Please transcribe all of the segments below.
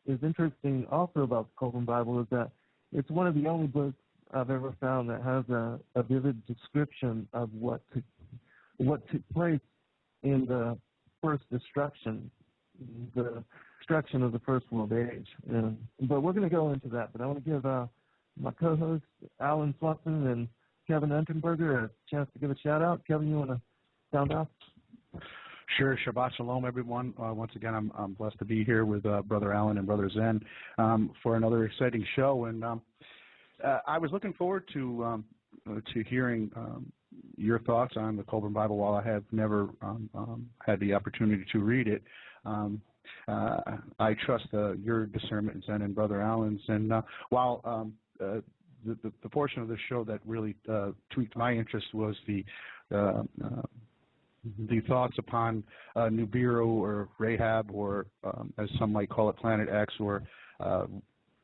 is interesting also about the Kolbrin Bible is that it's one of the only books I've ever found that has a vivid description of what took place in the first destruction, the destruction of the First World Age. But we're going to go into that. But I want to give my co-hosts, Alan Swanson and Kevin Unterberger, a chance to give a shout-out. Kevin, you want to sound off? Sure. Shabbat Shalom, everyone. Once again, I'm blessed to be here with Brother Alan and Brother Zen for another exciting show. And I was looking forward to hearing your thoughts on the Kolbrin Bible. While I have never had the opportunity to read it, I trust your discernment, Zen, and Brother Alan's. And while the portion of the show that really tweaked my interest was the thoughts upon Nibiru or Rahab, or as some might call it, Planet X, or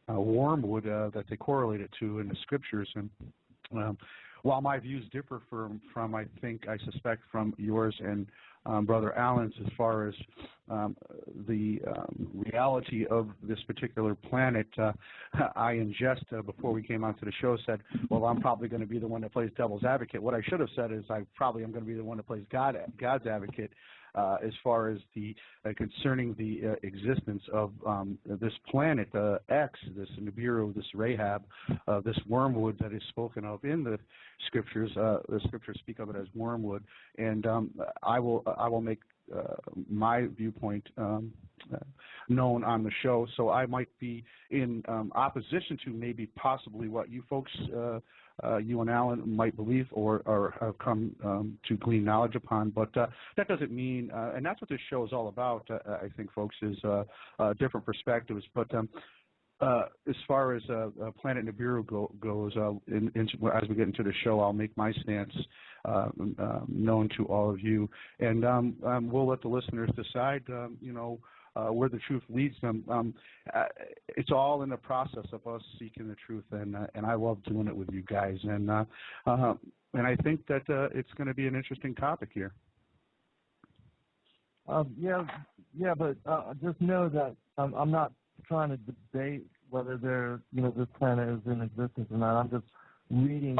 wormwood that they correlate it to in the scriptures. And while my views differ from I suspect from yours and Brother Allen's as far as the reality of this particular planet, I in jest before we came onto the show said, well, I'm probably going to be the one that plays devil's advocate. What I should have said is I probably am going to be the one that plays God's advocate as far as the concerning the existence of this planet X, this Nibiru, this Rahab, this wormwood that is spoken of in the scriptures. The scriptures speak of it as wormwood, and I will make my viewpoint known on the show. So I might be in opposition to maybe possibly what you folks, you and Alan, might believe or have come to glean knowledge upon. But that doesn't mean, and that's what this show is all about, I think, folks, is different perspectives. But as far as Planet Nibiru goes, as we get into the show, I'll make my stance known to all of you, and we'll let the listeners decide, where the truth leads them. It's all in the process of us seeking the truth, and I love doing it with you guys, and I think that it's going to be an interesting topic here. Yeah, but just know that I'm not trying to debate whether this planet is in existence or not. I'm just reading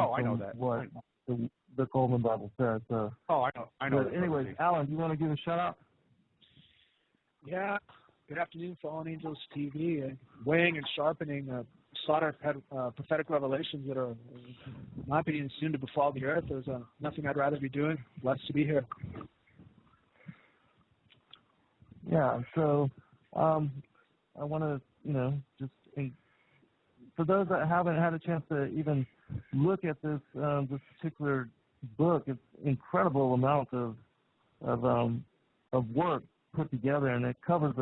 what the Kolbrin Bible says. So. Oh, I know. But anyways, Alan, do you want to give a shout out? Yeah. Good afternoon, Fallen Angels TV, weighing and sharpening slaughter prophetic revelations that are, in my opinion, soon to befall the earth. There's nothing I'd rather be doing. Blessed to be here. Yeah. So. I want to, for those that haven't had a chance to even look at this particular book, it's incredible amount of work put together, and it covers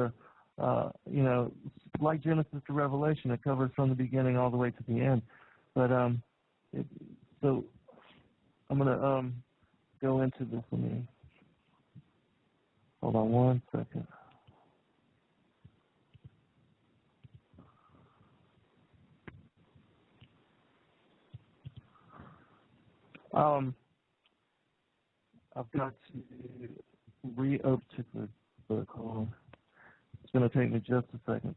like Genesis to Revelation, it covers from the beginning all the way to the end. But so I'm gonna go into this. Let me hold on one second. I've got to reopen the book. Hold on. It's going to take me just a second.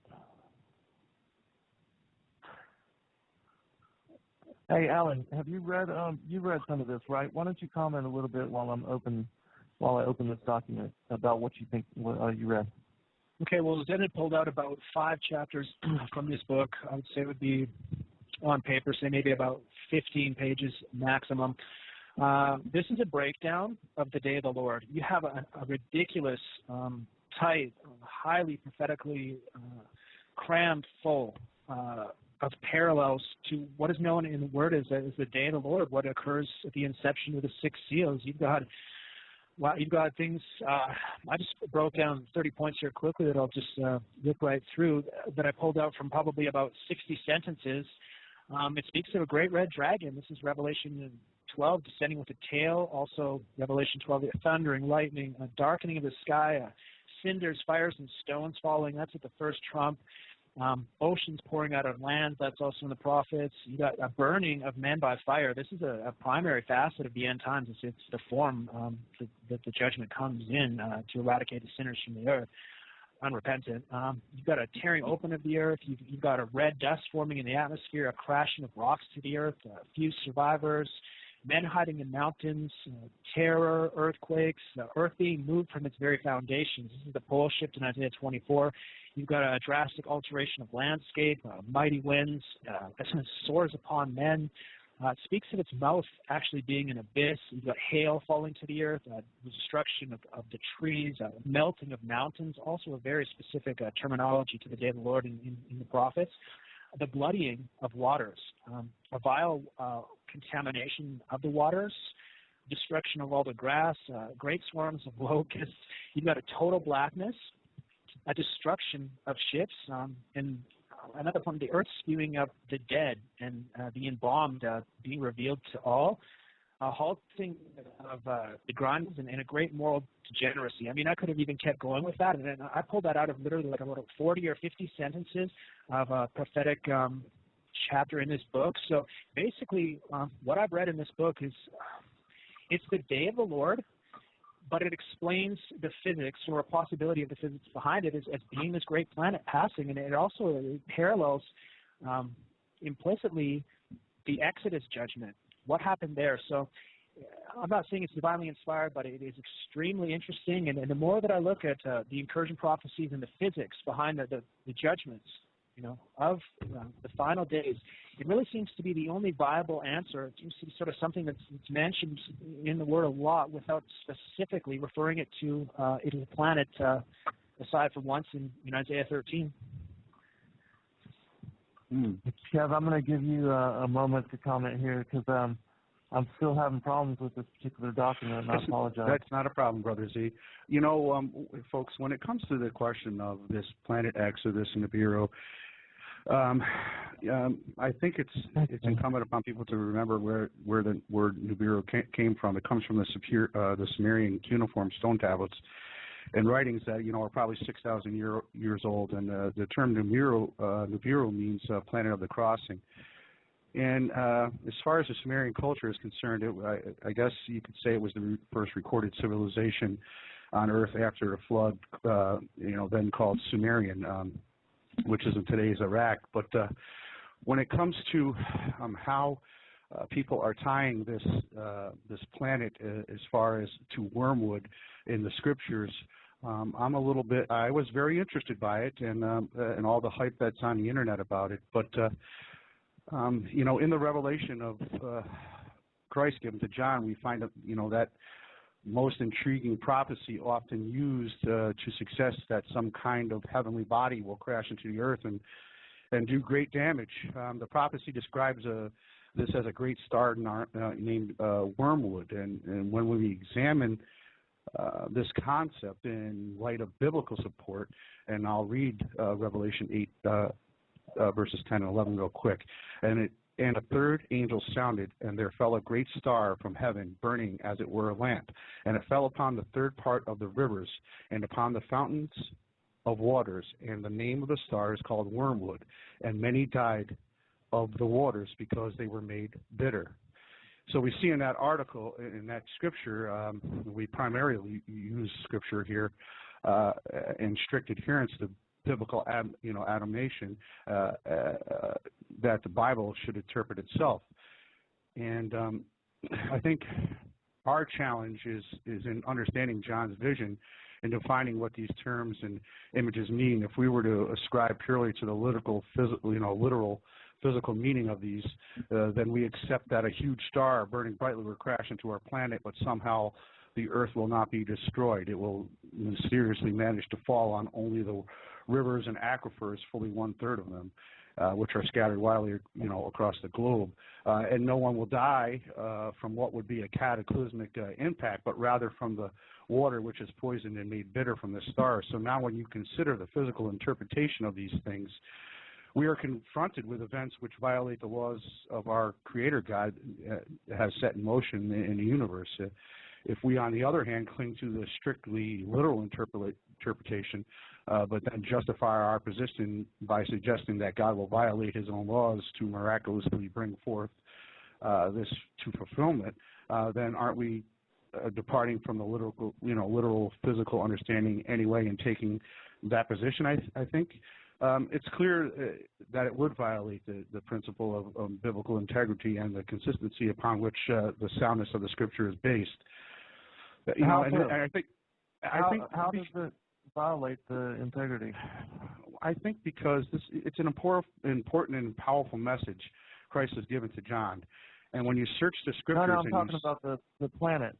Hey, Alan, have you read some of this, right? Why don't you comment a little bit while I open this document about what you think you read? Okay, well, Zen had pulled out about 5 chapters from this book. I would say it would be on paper, say maybe about 15 pages maximum. This is a breakdown of the day of the Lord. You have a ridiculous, tight, highly prophetically crammed full of parallels to what is known in the Word as the day of the Lord, what occurs at the inception of the 6 seals. You've got things, I just broke down 30 points here quickly that I'll just look right through, that I pulled out from probably about 60 sentences. It speaks of a great red dragon. This is Revelation 12, descending with a tail. Also, Revelation 12, the thundering, lightning, a darkening of the sky, cinders, fires, and stones falling. That's at the first trump. Oceans pouring out of land. That's also in the prophets. You got a burning of men by fire. This is a primary facet of the end times. It's the form that the judgment comes in to eradicate the sinners from the earth. unrepentant. You've got a tearing open of the earth. You've got a red dust forming in the atmosphere, a crashing of rocks to the earth, few survivors, men hiding in mountains, terror, earthquakes, earth being moved from its very foundations. This is the pole shift in Isaiah 24. You've got a drastic alteration of landscape, mighty winds, soars upon men. It speaks of its mouth actually being an abyss. You've got hail falling to the earth, the destruction of the trees, melting of mountains, also a very specific terminology to the day of the Lord in the prophets. The bloodying of waters, a vile contamination of the waters, destruction of all the grass, great swarms of locusts. You've got a total blackness, a destruction of ships, and another one, the earth spewing up the dead and the embalmed being revealed to all, a halting of the grinds and a great moral degeneracy. I mean, I could have even kept going with that, and then I pulled that out of literally like about 40 or 50 sentences of a prophetic chapter in this book. So basically, what I've read in this book is it's the day of the Lord, but it explains the physics or a possibility of the physics behind it as being this great planet passing, and it also parallels implicitly the Exodus judgment. What happened there? So I'm not saying it's divinely inspired, but it is extremely interesting. And the more that I look at the incursion prophecies and the physics behind the judgments, of the final days, it really seems to be the only viable answer. It seems to be sort of something that's mentioned in the Word a lot without specifically referring it to it as a planet, aside from once in Isaiah 13. Kev, I'm going to give you a moment to comment here because I'm still having problems with this particular document, and I apologize. That's not a problem, Brother Z. Folks, when it comes to the question of this planet Exodus and Nibiru, I think it's incumbent upon people to remember where the word Nibiru came from. It comes from the Sumerian cuneiform stone tablets and writings that are probably 6,000 years old, and the term Nibiru means planet of the crossing. And as far as the Sumerian culture is concerned, I guess you could say it was the first recorded civilization on Earth after a flood, then called Sumerian, which is in today's Iraq. But when it comes to how people are tying this planet as far as to wormwood in the scriptures, I was very interested by it and all the hype that's on the internet about it. But in the revelation of Christ given to John, we find that most intriguing prophecy often used to suggest that some kind of heavenly body will crash into the earth and do great damage. The prophecy describes this as a great star named wormwood, and when we examine this concept in light of biblical support, and I'll read Revelation 8 verses 10 and 11 real quick. And a third angel sounded, and there fell a great star from heaven, burning as it were a lamp. And it fell upon the third part of the rivers, and upon the fountains of waters. And the name of the star is called wormwood. And many died of the waters because they were made bitter. So we see in that article, in that scripture, we primarily use scripture here in strict adherence to biblical animation that the Bible should interpret itself. And I think our challenge is in understanding John's vision and defining what these terms and images mean. If we were to ascribe purely to the literal physical meaning of these, then we accept that a huge star burning brightly will crash into our planet, but somehow the earth will not be destroyed. It will mysteriously manage to fall on only the rivers and aquifers, fully 1/3 of them, which are scattered widely, across the globe. And no one will die from what would be a cataclysmic impact, but rather from the water which is poisoned and made bitter from the star. So now when you consider the physical interpretation of these things, we are confronted with events which violate the laws of our Creator God has set in motion in the universe. If we, on the other hand, cling to the strictly literal interpretation, but then justify our position by suggesting that God will violate his own laws to miraculously bring forth this to fulfillment, then aren't we departing from the literal physical understanding anyway and taking that position, I think. It's clear that it would violate the principle of biblical integrity and the consistency upon which the soundness of the Scripture is based. How does it violate the integrity? I think because it's an important and powerful message Christ has given to John. And when you search the Scriptures... No, I'm talking about the planet.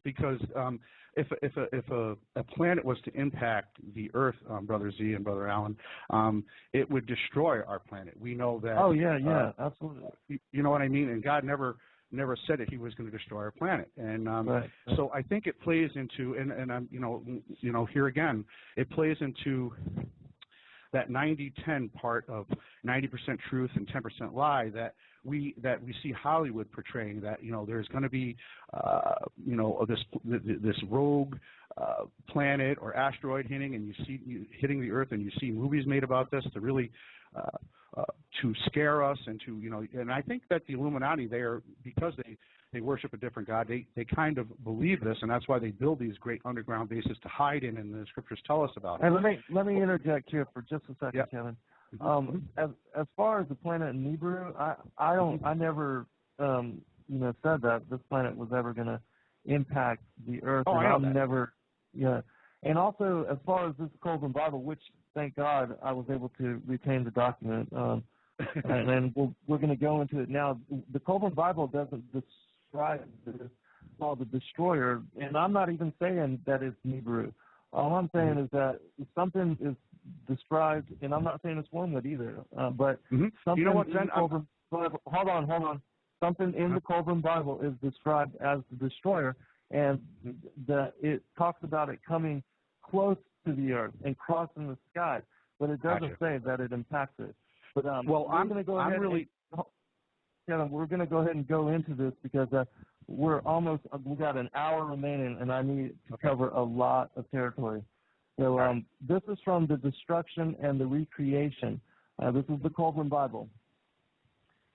Because if a planet was to impact the Earth, Brother Z and Brother Allen, it would destroy our planet. We know that. Oh yeah, absolutely. You know what I mean? And God never said that He was going to destroy our planet. And right. So I think it plays into, and I'm here again, it plays into that 90-10 part of 90% truth and 10% lie that we see Hollywood portraying, that there's going to be this rogue planet or asteroid hitting the Earth, and you see movies made about this to really to scare us and to and I think that the Illuminati, because they worship a different God, they kind of believe this, and that's why they build these great underground bases to hide in, and the Scriptures tell us about it. And let me interject here for just a second, Kevin. As far as the planet Nibiru, I never said that this planet was ever going to impact the Earth. Oh, and I know that. Never, And also, as far as this Kolbrin Bible, which thank God I was able to retain the document, and we're going to go into it now. The Kolbrin Bible doesn't describe this called the destroyer, and I'm not even saying that it's Nibiru. All I'm saying is that something is described, and I'm not saying it's wormwood either, but something in the Kolbrin Bible, hold on. Something in the Kolbrin Bible is described as the destroyer, and it talks about it coming close to the Earth and crossing the sky, but it doesn't say that it impacts it. But we're going to go ahead we're going to go ahead and go into this because we got an hour remaining, and I need to cover a lot of territory. So this is from the destruction and the recreation. This is the Kolbrin Bible.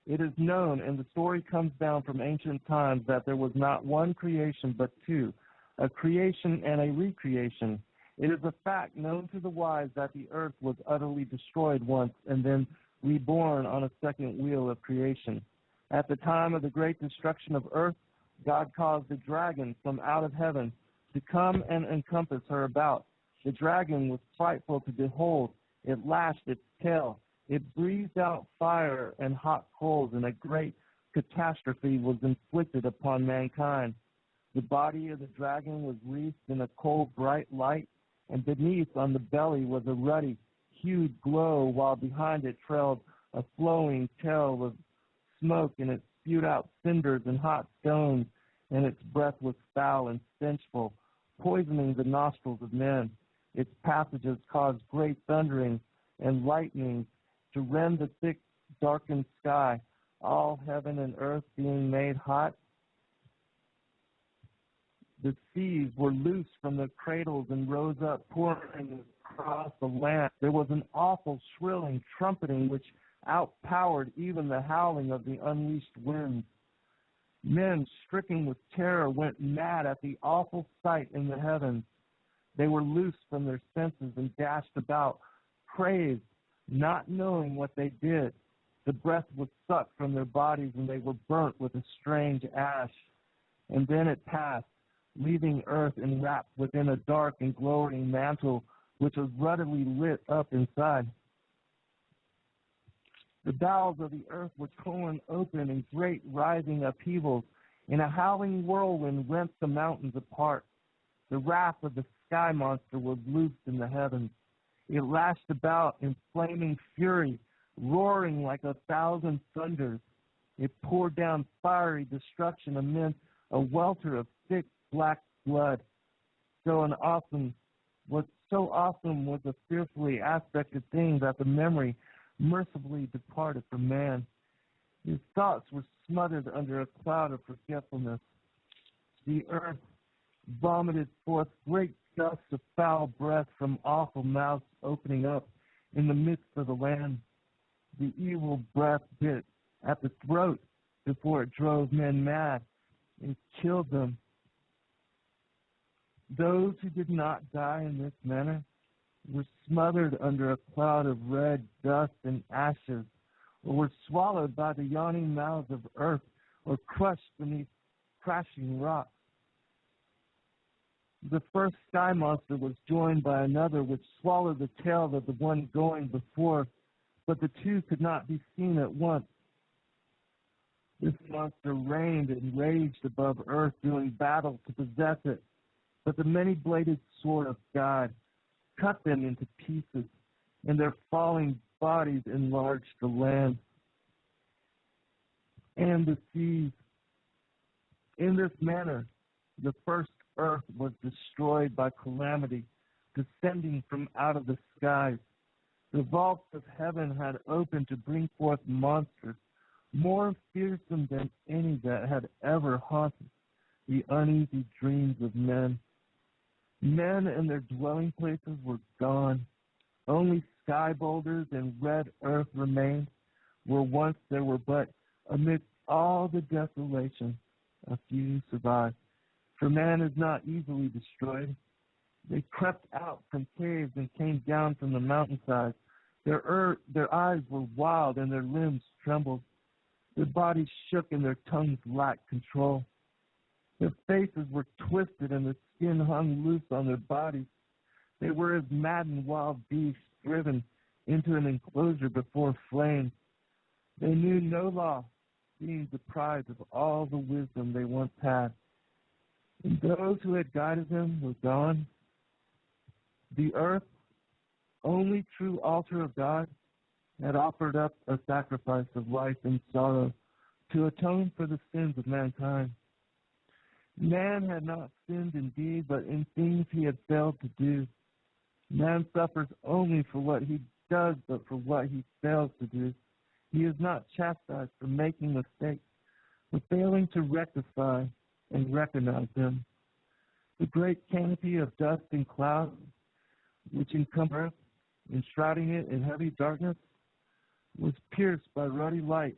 It is known, and the story comes down from ancient times, that there was not one creation but two, a creation and a recreation. It is a fact known to the wise that the earth was utterly destroyed once and then reborn on a second wheel of creation. At the time of the great destruction of earth, God caused a dragon from out of heaven to come and encompass her about. The dragon was frightful to behold. It lashed its tail. It breathed out fire and hot coals, and a great catastrophe was inflicted upon mankind. The body of the dragon was wreathed in a cold, bright light, and beneath on the belly was a ruddy, hued glow, while behind it trailed a flowing tail of smoke, and it spewed out cinders and hot stones, and its breath was foul and stenchful, poisoning the nostrils of men. Its passages caused great thunderings and lightnings to rend the thick, darkened sky, all heaven and earth being made hot. The seas were loosed from their cradles and rose up, pouring across the land. There was an awful shrilling, trumpeting, which outpowered even the howling of the unleashed winds. Men, stricken with terror, went mad at the awful sight in the heavens. They were loosed from their senses and dashed about, crazed, not knowing what they did. The breath was sucked from their bodies, and they were burnt with a strange ash. And then it passed, leaving earth enwrapped within a dark and glowing mantle, which was ruddily lit up inside. The bowels of the earth were torn open in great rising upheavals, and a howling whirlwind rent the mountains apart. The wrath of the sky monster was loosed in the heavens. It lashed about in flaming fury, roaring like 1,000 thunders. It poured down fiery destruction amid a welter of thick black blood. So awesome was the fearfully aspected thing that the memory mercifully departed from man. His thoughts were smothered under a cloud of forgetfulness. The earth vomited forth great gusts of foul breath from awful mouths opening up in the midst of the land. The evil breath bit at the throat before it drove men mad and killed them. Those who did not die in this manner were smothered under a cloud of red dust and ashes, or were swallowed by the yawning mouths of earth, or crushed beneath crashing rocks. The first sky monster was joined by another, which swallowed the tail of the one going before, but the two could not be seen at once. This monster reigned and raged above earth, doing battle to possess it. But the many-bladed sword of God cut them into pieces, and their falling bodies enlarged the land and the seas. In this manner, the first earth was destroyed by calamity, descending from out of the skies. The vaults of heaven had opened to bring forth monsters, more fearsome than any that had ever haunted the uneasy dreams of men. Men and their dwelling places were gone. Only sky boulders and red earth remained, where once there were, but amidst all the desolation, a few survived. For man is not easily destroyed. They crept out from caves and came down from the mountainsides. Their eyes were wild and their limbs trembled. Their bodies shook and their tongues lacked control. Their faces were twisted and the skin hung loose on their bodies. They were as maddened wild beasts driven into an enclosure before flames. They knew no law, being deprived of all the wisdom they once had. And those who had guided them were gone. The earth, only true altar of God, had offered up a sacrifice of life and sorrow to atone for the sins of mankind. Man had not sinned in deed, but in things he had failed to do. Man suffers only for what he does, but for what he fails to do. He is not chastised for making mistakes, but failing to rectify and recognize them. The great canopy of dust and cloud, which encompassed earth, enshrouding it in heavy darkness, was pierced by ruddy light,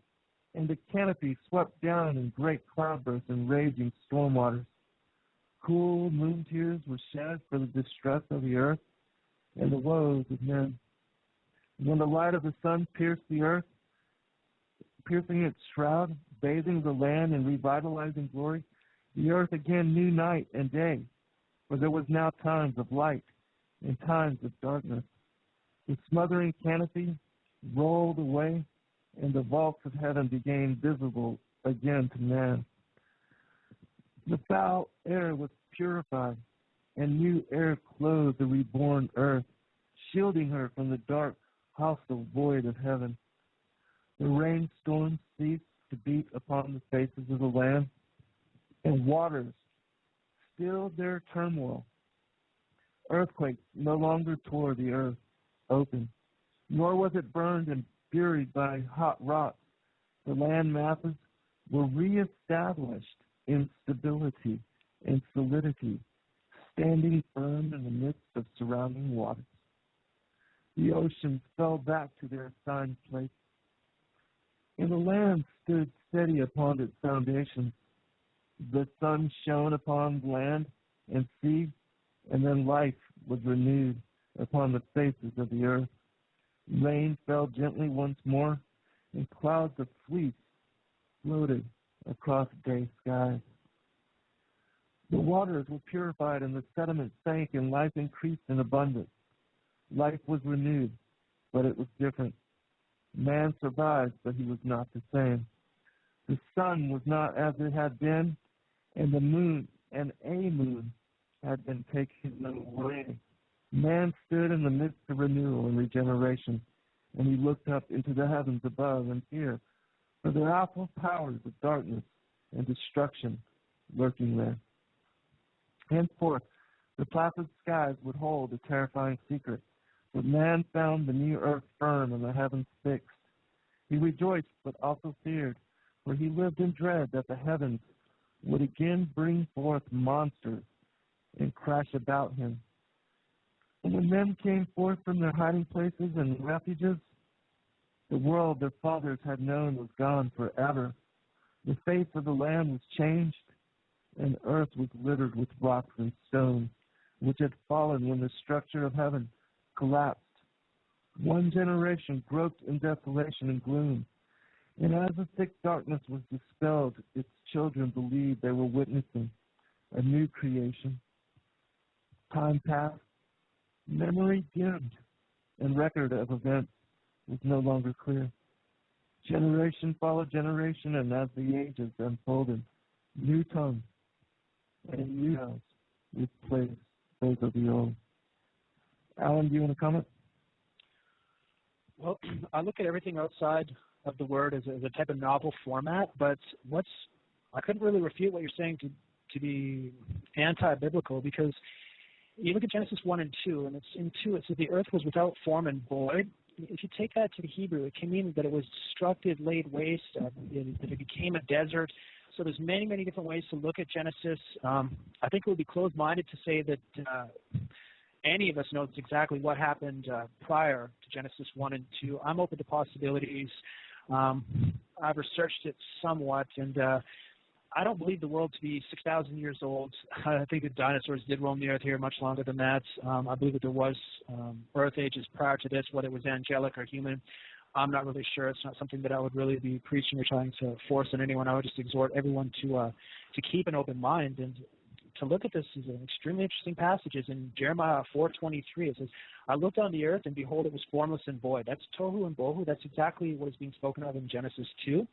and the canopy swept down in great cloudbursts and raging storm waters. Cool moon tears were shed for the distress of the earth and the woes of men. When the light of the sun pierced the earth, piercing its shroud, bathing the land in revitalizing glory, the earth again knew night and day, for there was now times of light and times of darkness. The smothering canopy rolled away, and the vaults of heaven became visible again to man. The foul air was purified, and new air clothed the reborn earth, shielding her from the dark, hostile void of heaven. The rainstorms ceased to beat upon the faces of the land, and waters stilled their turmoil. Earthquakes no longer tore the earth open, nor was it burned and buried by hot rocks. The land masses were reestablished in stability and solidity, standing firm in the midst of surrounding waters. The oceans fell back to their assigned place, and the land stood steady upon its foundations. The sun shone upon land and sea, and then life was renewed upon the faces of the earth. Rain fell gently once more, and clouds of fleece floated across day skies. The waters were purified, and the sediment sank, and life increased in abundance. Life was renewed, but it was different. Man survived, but he was not the same. The sun was not as it had been, and the moon and a moon had been taken away. Man stood in the midst of renewal and regeneration, and he looked up into the heavens above in fear, for the awful powers of darkness and destruction lurking there. Henceforth, the placid skies would hold a terrifying secret, but man found the new earth firm and the heavens fixed. He rejoiced, but also feared, for he lived in dread that the heavens would again bring forth monsters and crash about him. And when men came forth from their hiding places and refuges, the world their fathers had known was gone forever. The face of the land was changed, and earth was littered with rocks and stones, which had fallen when the structure of heaven collapsed. One generation groped in desolation and gloom, and as the thick darkness was dispelled, its children believed they were witnessing a new creation. Time passed, memory dimmed, and record of events was no longer clear. Generation followed generation, and as the ages unfolded, new tongues and new sounds replaced those of the old. Alan, do you want to comment? Well, I look at everything outside of the Word as a type of novel format, but I couldn't really refute what you're saying to be anti-biblical, because you look at Genesis 1 and 2, and it's in 2, it says the earth was without form and void. If you take that to the Hebrew, it can mean that it was destructed, laid waste, that it became a desert. So there's many, many different ways to look at Genesis. I think it would be closed-minded to say that any of us knows exactly what happened prior to Genesis 1 and 2. I'm open to possibilities. I've researched it somewhat, and I don't believe the world to be 6,000 years old. I think the dinosaurs did roam the earth here much longer than that. I believe that there was earth ages prior to this, whether it was angelic or human. I'm not really sure. It's not something that I would really be preaching or trying to force on anyone. I would just exhort everyone to keep an open mind and to look at this as an extremely interesting passages. In Jeremiah 4:23, it says, I looked on the earth, and behold, it was formless and void. That's tohu and bohu. That's exactly what is being spoken of in Genesis 2. It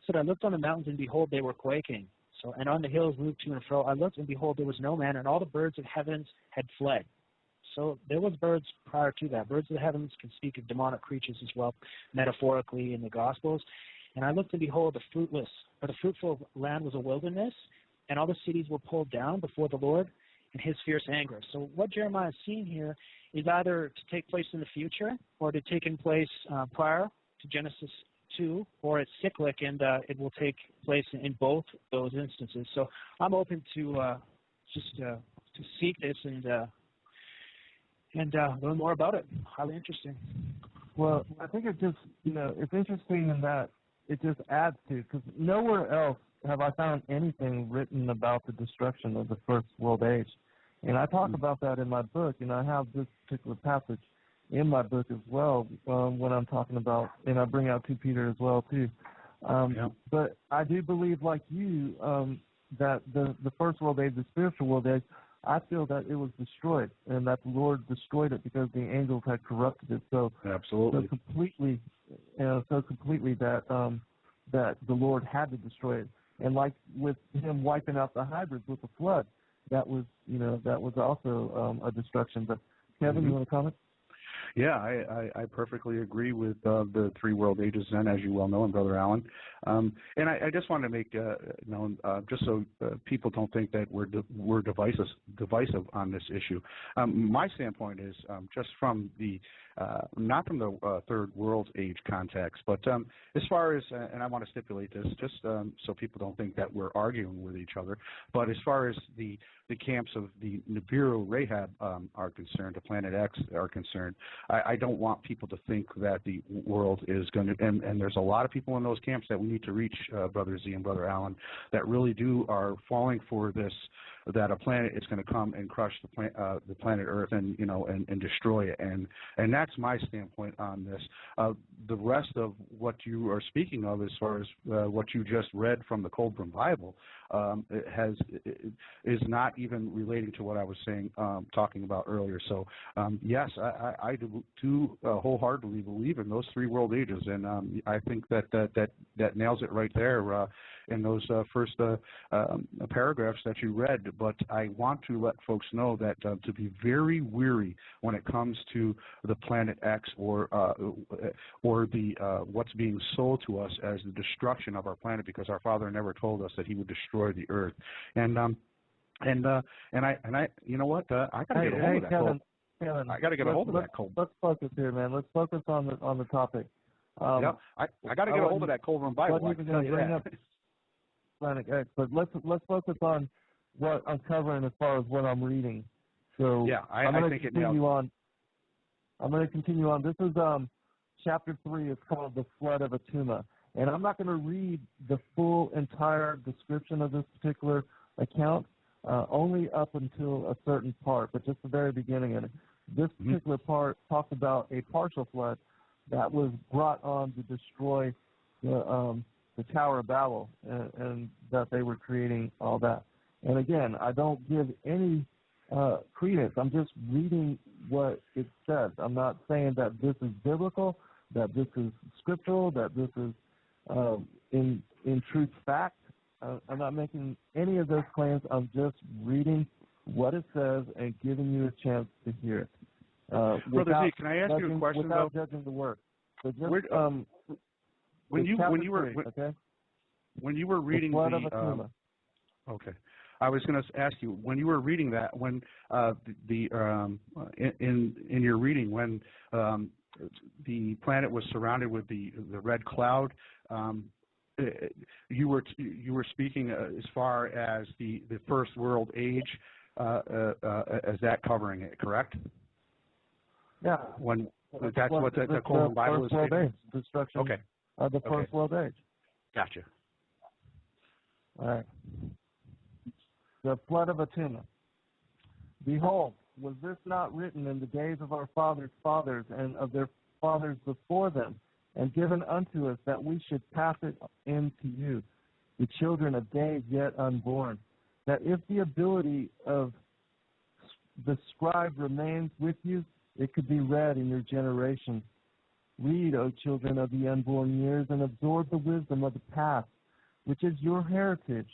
said, I looked on the mountains, and behold, they were quaking. So, and on the hills moved to and fro. I looked, and behold, there was no man, and all the birds of heavens had fled. So there was birds prior to that. Birds of the heavens can speak of demonic creatures as well, metaphorically in the Gospels. And I looked, and behold, the fruitful land was a wilderness, and all the cities were pulled down before the Lord in his fierce anger. So what Jeremiah is seeing here is either to take place in the future or to take in place prior to Genesis 2, or it's cyclic, and it will take place in both those instances. So I'm open to to seek this and learn more about it. Highly interesting. Well, I think it just, it's interesting in that it just adds to, because nowhere else have I found anything written about the destruction of the first world age. And I talk about that in my book, and I have this particular passage in my book as well when I'm talking about, and I bring out 2 Peter as well too. But I do believe, like you, that the first world age, the spiritual world age, I feel that it was destroyed, and that the Lord destroyed it because the angels had corrupted it so completely that that the Lord had to destroy it. And like with him wiping out the hybrids with the flood, that was also a destruction. But Kevin, you want to comment? Yeah, I perfectly agree with the 3 world ages, and as you well know, and Brother Allen. And I just want to make known, just so people don't think that we're divisive on this issue. My standpoint is just from the not from the 3rd world age context, but as far as, and I want to stipulate this just so people don't think that we're arguing with each other, but as far as the camps of the Nibiru Rahab are concerned, the Planet X are concerned, I don't want people to think that the world is going to, and there's a lot of people in those camps that we need to reach, Brother Z and Brother Allen, that really are falling for this, that a planet is going to come and crush the planet Earth and and destroy it, and that's my standpoint on this. The rest of what you are speaking of, as far as what you just read from the Kolbrin Bible, is not even relating to what I was saying, talking about earlier. So yes, I do wholeheartedly believe in those 3 world ages, and I think that nails it right there in those first paragraphs that you read. But I want to let folks know that to be very weary when it comes to the Planet X or the what's being sold to us as the destruction of our planet, because our Father never told us that He would destroy the earth. And I you know what, I got to get a hold of that. Kevin, I got to get a hold of that Kolbrin. Let's focus here, man. Let's focus on the topic. I got to get a hold of that Kolbrin Bible. I can tell you that. Planet X, but let's focus on what I'm covering as far as what I'm reading. So yeah, I think it nails. I'm going to continue on. This is chapter 3. It's called the Flood of Atuma, and I'm not going to read the full entire description of this particular account, only up until a certain part, but just the very beginning. And this particular part talks about a partial flood that was brought on to destroy the Tower of Babel, and that they were creating all that. And again, I don't give any credence. I'm just reading what it says. I'm not saying that this is biblical, that this is scriptural, that this is in truth fact. I'm not making any of those claims. I'm just reading what it says and giving you a chance to hear it. Brother Z, can I ask you a question, without judging the work. So just, when you were when you were reading the flood of Atuma. Okay, I was going to ask you, when you were reading that, when in your reading, when the planet was surrounded with the red cloud, you were speaking as far as the first world age, as that covering it, correct? Yeah. When that's what the Kolbrin Bible is saying. Destruction of the first world age. Gotcha. All right. The flood of Atuma. Behold, was this not written in the days of our fathers' fathers and of their fathers before them, and given unto us that we should pass it in to you, the children of days yet unborn, that if the ability of the scribe remains with you, it could be read in your generation. Read, O children of the unborn years, and absorb the wisdom of the past, which is your heritage,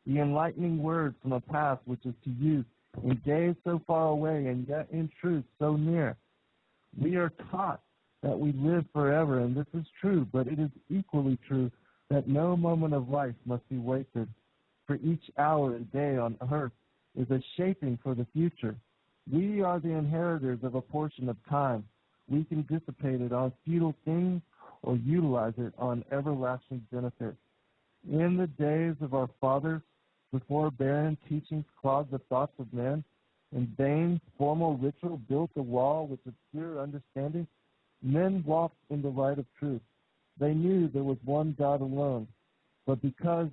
the enlightening words from a past which is to you in days so far away and yet in truth so near. We are taught that we live forever, and this is true, but it is equally true that no moment of life must be wasted, for each hour and day on earth is a shaping for the future. We are the inheritors of a portion of time. We can dissipate it on futile things or utilize it on everlasting benefits. In the days of our fathers, before barren teachings clogged the thoughts of men, and vain formal ritual built a wall which obscured understanding, men walked in the light of truth. They knew there was one God alone, but because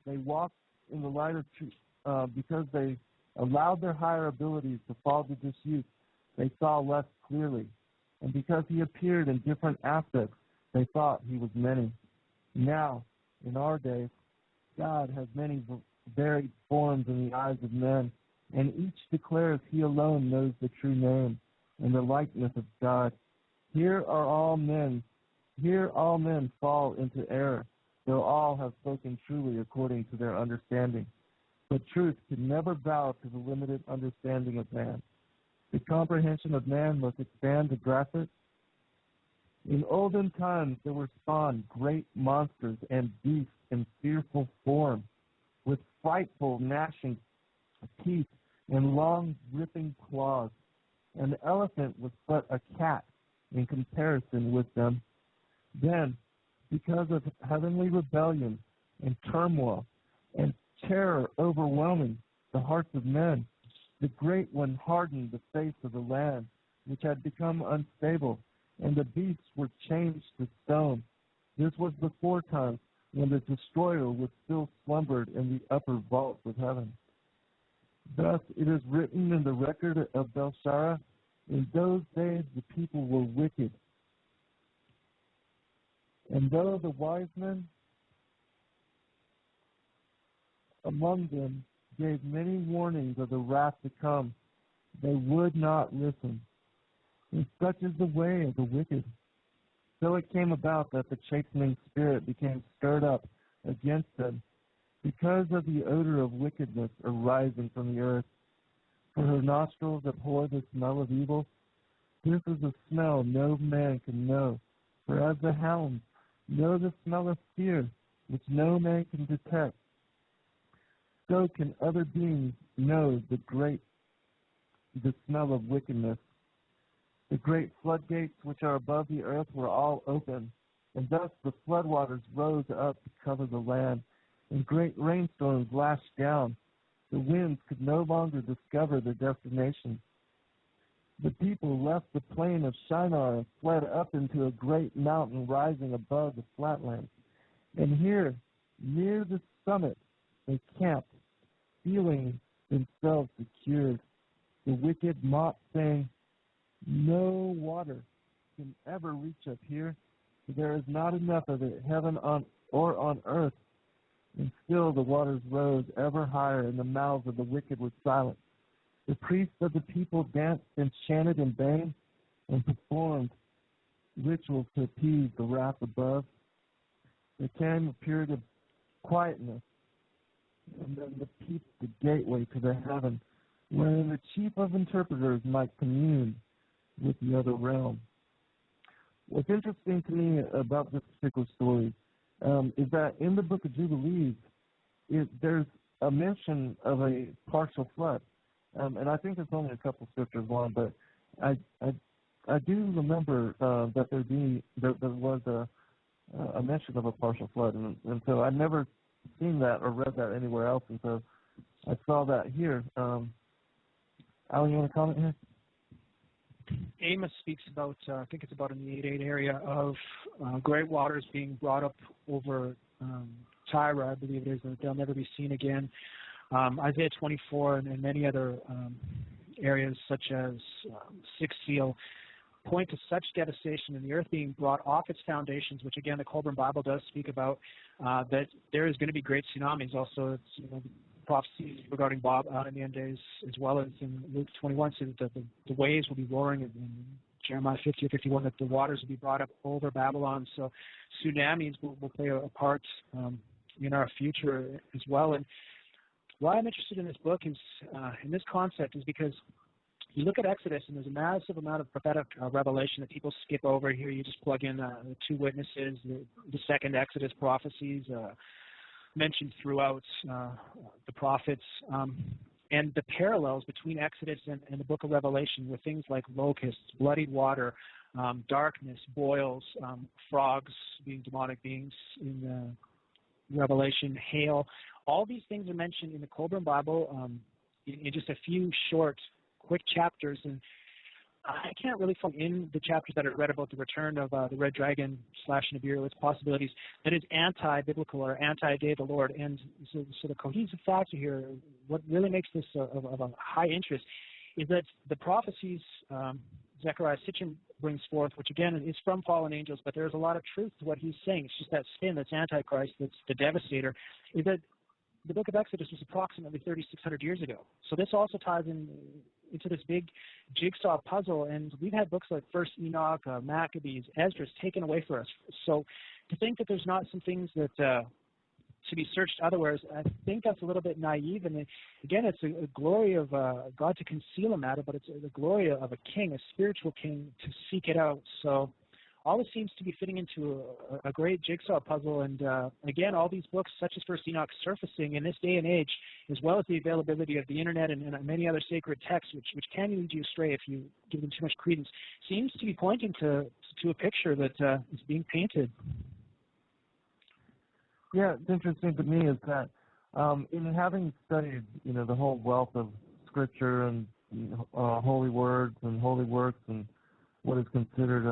they walked in the light of truth, because they allowed their higher abilities to fall to disuse, they saw less clearly. And because he appeared in different aspects, they thought he was many. Now, in our days, God has many varied forms in the eyes of men, and each declares he alone knows the true name and the likeness of God. Here all men fall into error, though all have spoken truly according to their understanding. But truth can never bow to the limited understanding of man. The comprehension of man must expand to grasp it. In olden times there were spawned great monsters and beasts in fearful form, with frightful gnashing teeth and long ripping claws. An elephant was but a cat in comparison with them. Then, because of heavenly rebellion and turmoil and terror overwhelming the hearts of men, the Great One hardened the face of the land, which had become unstable, and the beasts were changed to stone. This was before times when the destroyer was still slumbered in the upper vaults of heaven. Thus it is written in the record of Belshazzar, in those days the people were wicked. And though the wise men among them gave many warnings of the wrath to come, they would not listen. And such is the way of the wicked. So it came about that the chastening spirit became stirred up against them, because of the odor of wickedness arising from the earth. For her nostrils abhor the smell of evil. This is a smell no man can know. For as the hounds know the smell of fear, which no man can detect, so can other beings know the smell of wickedness. The great floodgates which are above the earth were all open, and thus the floodwaters rose up to cover the land, and great rainstorms lashed down. The winds could no longer discover their destination. The people left the plain of Shinar and fled up into a great mountain rising above the flatlands. And here, near the summit, they camped feeling themselves secured. The wicked mock, saying, "No water can ever reach up here. There is not enough of it, heaven or on earth." And still the waters rose ever higher, and the mouths of the wicked were silent. The priests of the people danced and chanted in vain, and performed rituals to appease the wrath above. There came a period of quietness, and then the gateway to the heaven, wherein the chief of interpreters might commune with the other realm. What's interesting to me about this particular story is that in the book of Jubilees, there's a mention of a partial flood. And I think it's only a couple scriptures long, but I do remember that there was a mention of a partial flood, and so I'd never seen that or read that anywhere else, and so I saw that here. Alan, you want to comment here? Amos speaks about, I think it's about in the 8:8 area, of great waters being brought up over Tyre, I believe it is, and they'll never be seen again. Isaiah 24 and many other areas such as 6 seal point to such devastation and the earth being brought off its foundations, which again the Kolbrin Bible does speak about, that there is going to be great tsunamis. Also, it's, prophecies regarding Bob out in the end days, as well as in Luke 21, says that the waves will be roaring, and in Jeremiah 50 or 51 that the waters will be brought up over Babylon. So tsunamis will play a part in our future as well. And why I'm interested in this book is, in this concept, is because you look at Exodus, and there's a massive amount of prophetic revelation that people skip over here. You just plug in the 2 witnesses, the second Exodus prophecies mentioned throughout the prophets, and the parallels between Exodus and the book of Revelation with things like locusts, bloodied water, darkness, boils, frogs being demonic beings in Revelation, hail. All these things are mentioned in the Kolbrin Bible in just a few short, quick chapters, and I can't really find in the chapters that I read about the return of the red dragon / Nibiru, its possibilities, that is anti-biblical or anti-day of the Lord. And so the cohesive factor here, what really makes this of a high interest, is that the prophecies Zechariah Sitchin brings forth, which again is from fallen angels, but there's a lot of truth to what he's saying. It's just that sin that's Antichrist, that's the devastator, is that the book of Exodus was approximately 3,600 years ago. So this also ties into this big jigsaw puzzle, and we've had books like First Enoch, Maccabees, Esdras taken away from us. So to think that there's not some things that to be searched otherwise, I think that's a little bit naive. And again, it's a glory of God to conceal a matter, but it's the glory of a king, a spiritual king, to seek it out. So all this seems to be fitting into a great jigsaw puzzle. And again, all these books, such as First Enoch, surfacing in this day and age, as well as the availability of the internet and many other sacred texts, which can lead you astray if you give them too much credence, seems to be pointing to a picture that is being painted. Yeah, it's interesting to me is that in having studied, the whole wealth of Scripture and holy words and holy works and what is considered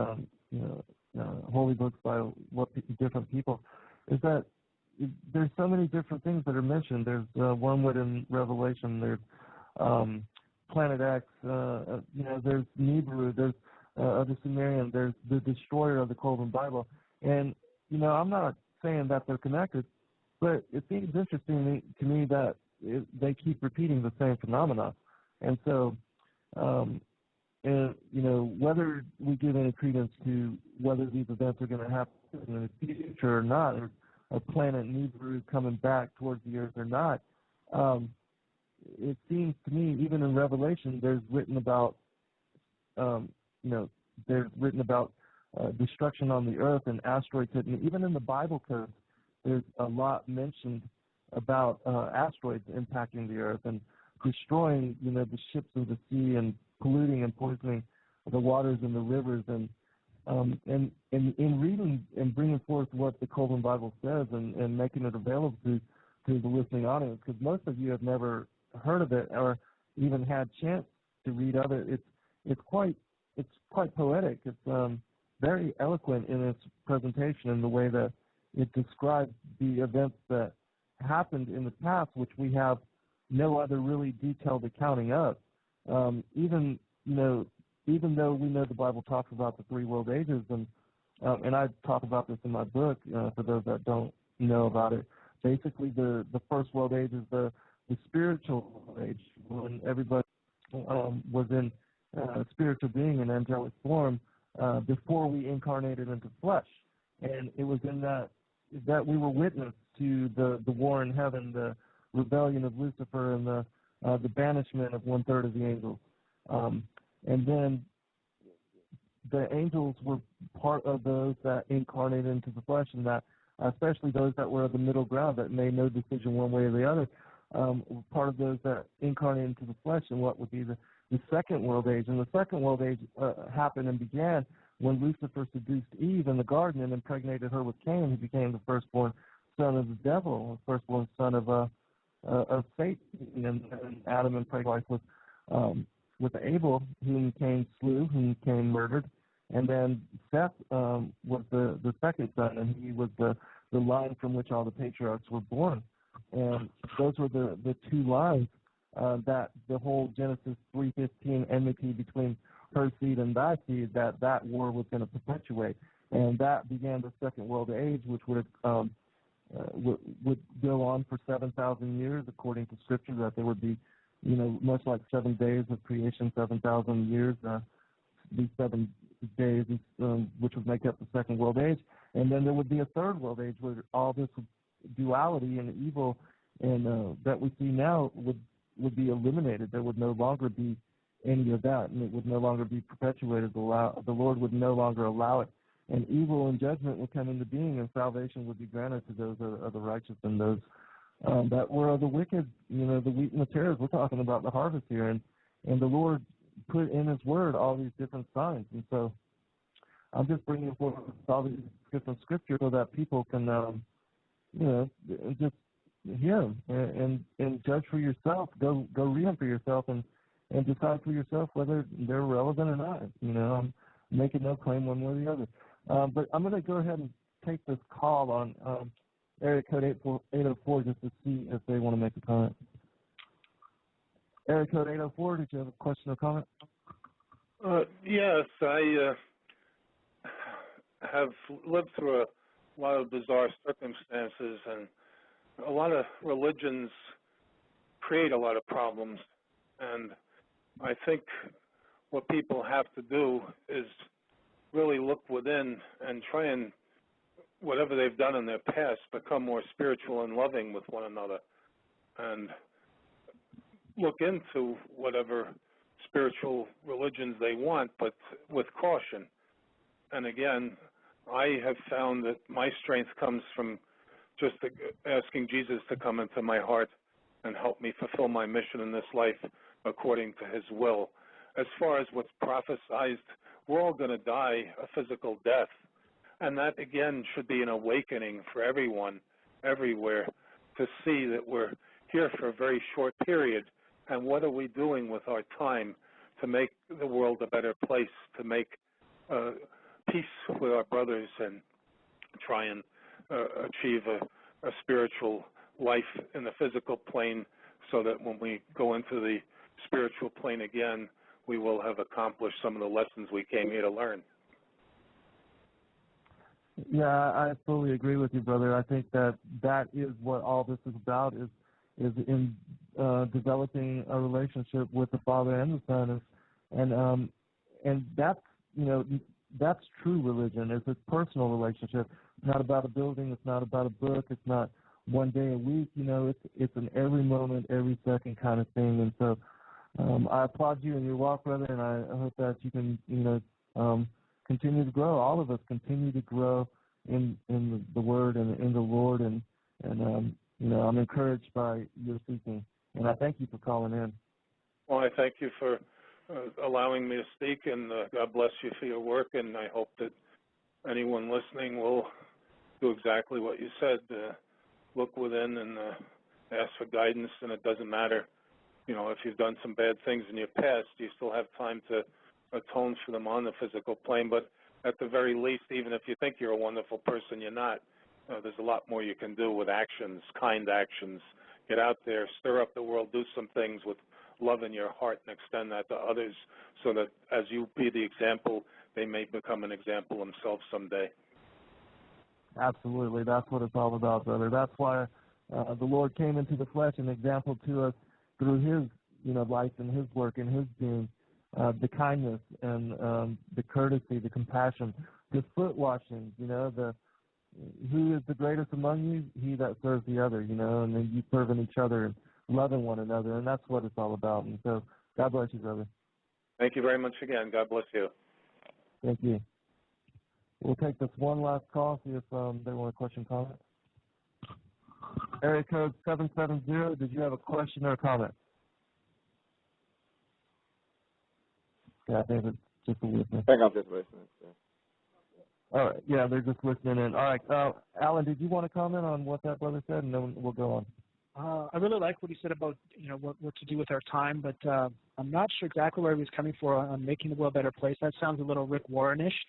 holy books by different people, is that there's so many different things that are mentioned. There's wormwood in Revelation. There's Planet X. There's Nibiru. There's the Sumerian. There's the destroyer of the Kolbrin Bible. And I'm not saying that they're connected, but it seems interesting to me that they keep repeating the same phenomena. And so, whether we give any credence to whether these events are going to happen in the future or not, or a planet Nibiru coming back towards the earth or not, it seems to me, even in Revelation, there's written about, destruction on the earth and asteroids hitting. Even in the Bible code, there's a lot mentioned about asteroids impacting the earth and destroying, the ships of the sea and polluting and poisoning the waters and the rivers. And in reading and bringing forth what the Kolbrin Bible says and making it available to the listening audience, because most of you have never heard of it or even had chance to read of it, it's quite poetic. It's very eloquent in its presentation in the way that it describes the events that happened in the past, which we have no other really detailed accounting of. Even though we know the Bible talks about the three world ages, and I talk about this in my book for those that don't know about it. Basically, the first world age is the spiritual age, when everybody was in spiritual being in angelic form before we incarnated into flesh. And it was in that we were witness to the war in heaven, the rebellion of Lucifer, and the banishment of 1/3 of the angels. And then the angels were part of those that incarnated into the flesh, and that especially those that were of the middle ground that made no decision one way or the other, were part of those that incarnated into the flesh in what would be the second world age. And the second world age happened and began when Lucifer seduced Eve in the garden and impregnated her with Cain, who became the firstborn son of the devil, the firstborn son of Satan, and Adam impregnated with Abel, whom Cain slew, whom Cain murdered. And then Seth was the second son, and he was the line from which all the patriarchs were born. And those were the two lines that the whole Genesis 3:15 enmity between her seed and thy seed, that war was going to perpetuate. And that began the second world age, which would go on for 7,000 years, according to Scripture, that there would be, much like 7 days of creation, 7,000 years, these 7 days, which would make up the second world age. And then there would be a third world age where all this duality and evil and that we see now would be eliminated. There would no longer be any of that, and it would no longer be perpetuated. The Lord would no longer allow it. And evil and judgment would come into being, and salvation would be granted to those of the righteous and those that were of the wicked, the wheat and the tares. We're talking about the harvest here. And the Lord put in His Word all these different signs. And so I'm just bringing forth all these different scriptures so that people can, just hear them and judge for yourself. Go read them for yourself and decide for yourself whether they're relevant or not. I'm making no claim one way or the other. But I'm going to go ahead and take this call on area code 804 just to see if they want to make a comment. Area code 804, did you have a question or comment? Yes, I have lived through a lot of bizarre circumstances, and a lot of religions create a lot of problems. And I think what people have to do is really look within and try and, whatever they've done in their past, become more spiritual and loving with one another, and look into whatever spiritual religions they want, but with caution. And again, I have found that my strength comes from just asking Jesus to come into my heart and help me fulfill my mission in this life according to His will. As far as what's prophesied, we're all going to die a physical death. And that, again, should be an awakening for everyone, everywhere, to see that we're here for a very short period. And what are we doing with our time to make the world a better place, to make peace with our brothers and try and achieve a spiritual life in the physical plane, so that when we go into the spiritual plane again, we will have accomplished some of the lessons we came here to learn. Yeah, I fully agree with you, brother. I think that is what all this is about, is in developing a relationship with the Father and the Son, and that's true religion. It's a personal relationship. It's not about a building. It's not about a book. It's not one day a week. It's an every moment, every second kind of thing. And so I applaud you in your walk, brother, and I hope that you can continue to grow. All of us continue to grow in the Word and in the Lord, and I'm encouraged by your seeking, and I thank you for calling in. Well, I thank you for allowing me to speak, and God bless you for your work, and I hope that anyone listening will do exactly what you said. Look within and ask for guidance, and it doesn't matter, if you've done some bad things in your past, you still have time to atone for them on the physical plane. But at the very least, even if you think you're a wonderful person, you're not. There's a lot more you can do with actions, kind actions, get out there, stir up the world, do some things with love in your heart and extend that to others so that as you be the example, they may become an example themselves someday. Absolutely. That's what it's all about, brother. That's why the Lord came into the flesh, an example to us through his, life and his work and his being, the kindness and the courtesy, the compassion, the foot washing, who is the greatest among you? He that serves the other, and then you serving each other and loving one another, and that's what it's all about. And so God bless you, brother. Thank you very much again. God bless you. Thank you. We'll take this one last call, see if they want a question, comment. Area code 770, did you have a question or a comment? Yeah, I think it's just a listener. I think I'm just listening. Yeah. All right, yeah, they're just listening in. All right, Alan, did you want to comment on what that brother said, and then we'll go on? I really like what he said about what to do with our time, but I'm not sure exactly where he was coming from on making the world a better place. That sounds a little Rick Warren-ish.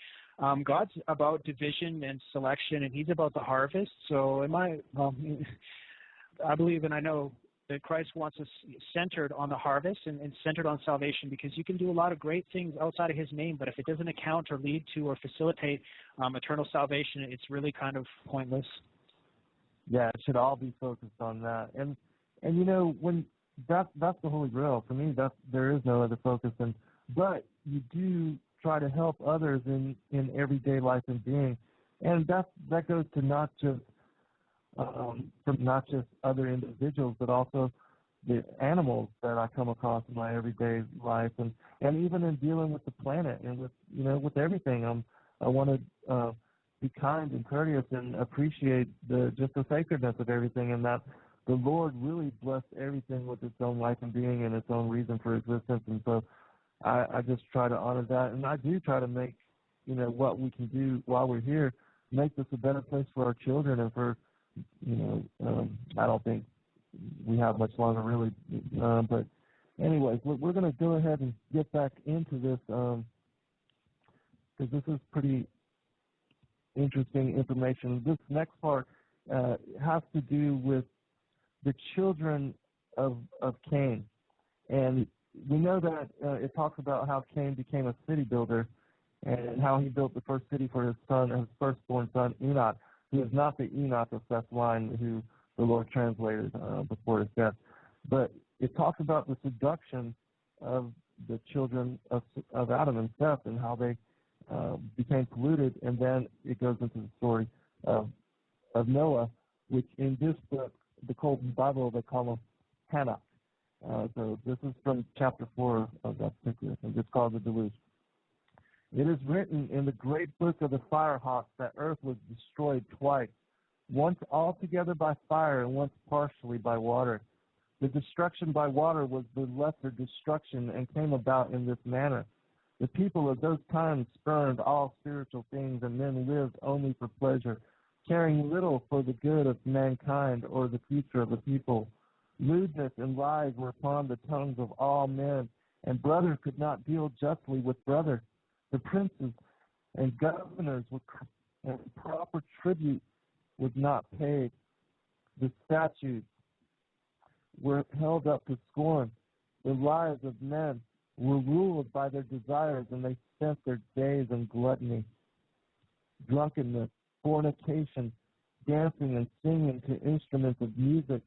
God's about division and selection, and he's about the harvest. So I believe and I know that Christ wants us centered on the harvest and centered on salvation, because you can do a lot of great things outside of his name, but if it doesn't account or lead to or facilitate eternal salvation, it's really kind of pointless. Yeah, it should all be focused on that. And when that's the Holy Grail. For me, there is no other focus. But you do try to help others in everyday life and being. And that goes to not just other individuals, but also the animals that I come across in my everyday life, and even in dealing with the planet and with everything. I want to be kind and courteous and appreciate the sacredness of everything, and that the Lord really blessed everything with its own life and being and its own reason for existence. And so I just try to honor that, and I do try to make what we can do while we're here, make this a better place for our children and for I don't think we have much longer really, but anyways, we're going to go ahead and get back into this because this is pretty interesting information. This next part has to do with the children of Cain, and we know that it talks about how Cain became a city builder and how he built the first city for his firstborn son Enoch, who is not the Enoch of Seth's line who the Lord translated before his death. But it talks about the seduction of the children of Adam and Seth and how they became polluted, and then it goes into the story of Noah, which in this book, the Kolbrin Bible, they call him Hanok. So this is from chapter 4 of that particular thing. It's called the Deluge. It is written in the great book of the Firehawk that earth was destroyed twice, once altogether by fire and once partially by water. The destruction by water was the lesser destruction and came about in this manner. The people of those times spurned all spiritual things, and men lived only for pleasure, caring little for the good of mankind or the future of the people. Lewdness and lies were upon the tongues of all men, and brother could not deal justly with brother. The princes and governors and proper tribute was not paid. The statutes were held up to scorn. The lives of men were ruled by their desires, and they spent their days in gluttony, drunkenness, fornication, dancing and singing to instruments of music.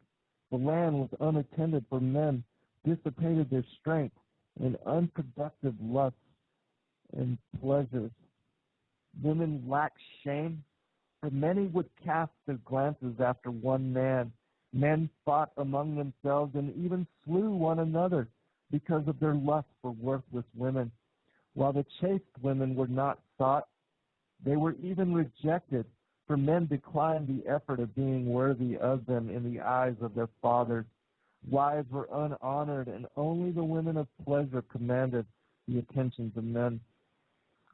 The land was unattended, for men dissipated their strength in unproductive lusts and pleasures. Women lacked shame, for many would cast their glances after one man. Men fought among themselves and even slew one another because of their lust for worthless women. While the chaste women were not sought, they were even rejected, for men declined the effort of being worthy of them in the eyes of their fathers. Wives were unhonored, and only the women of pleasure commanded the attentions of men.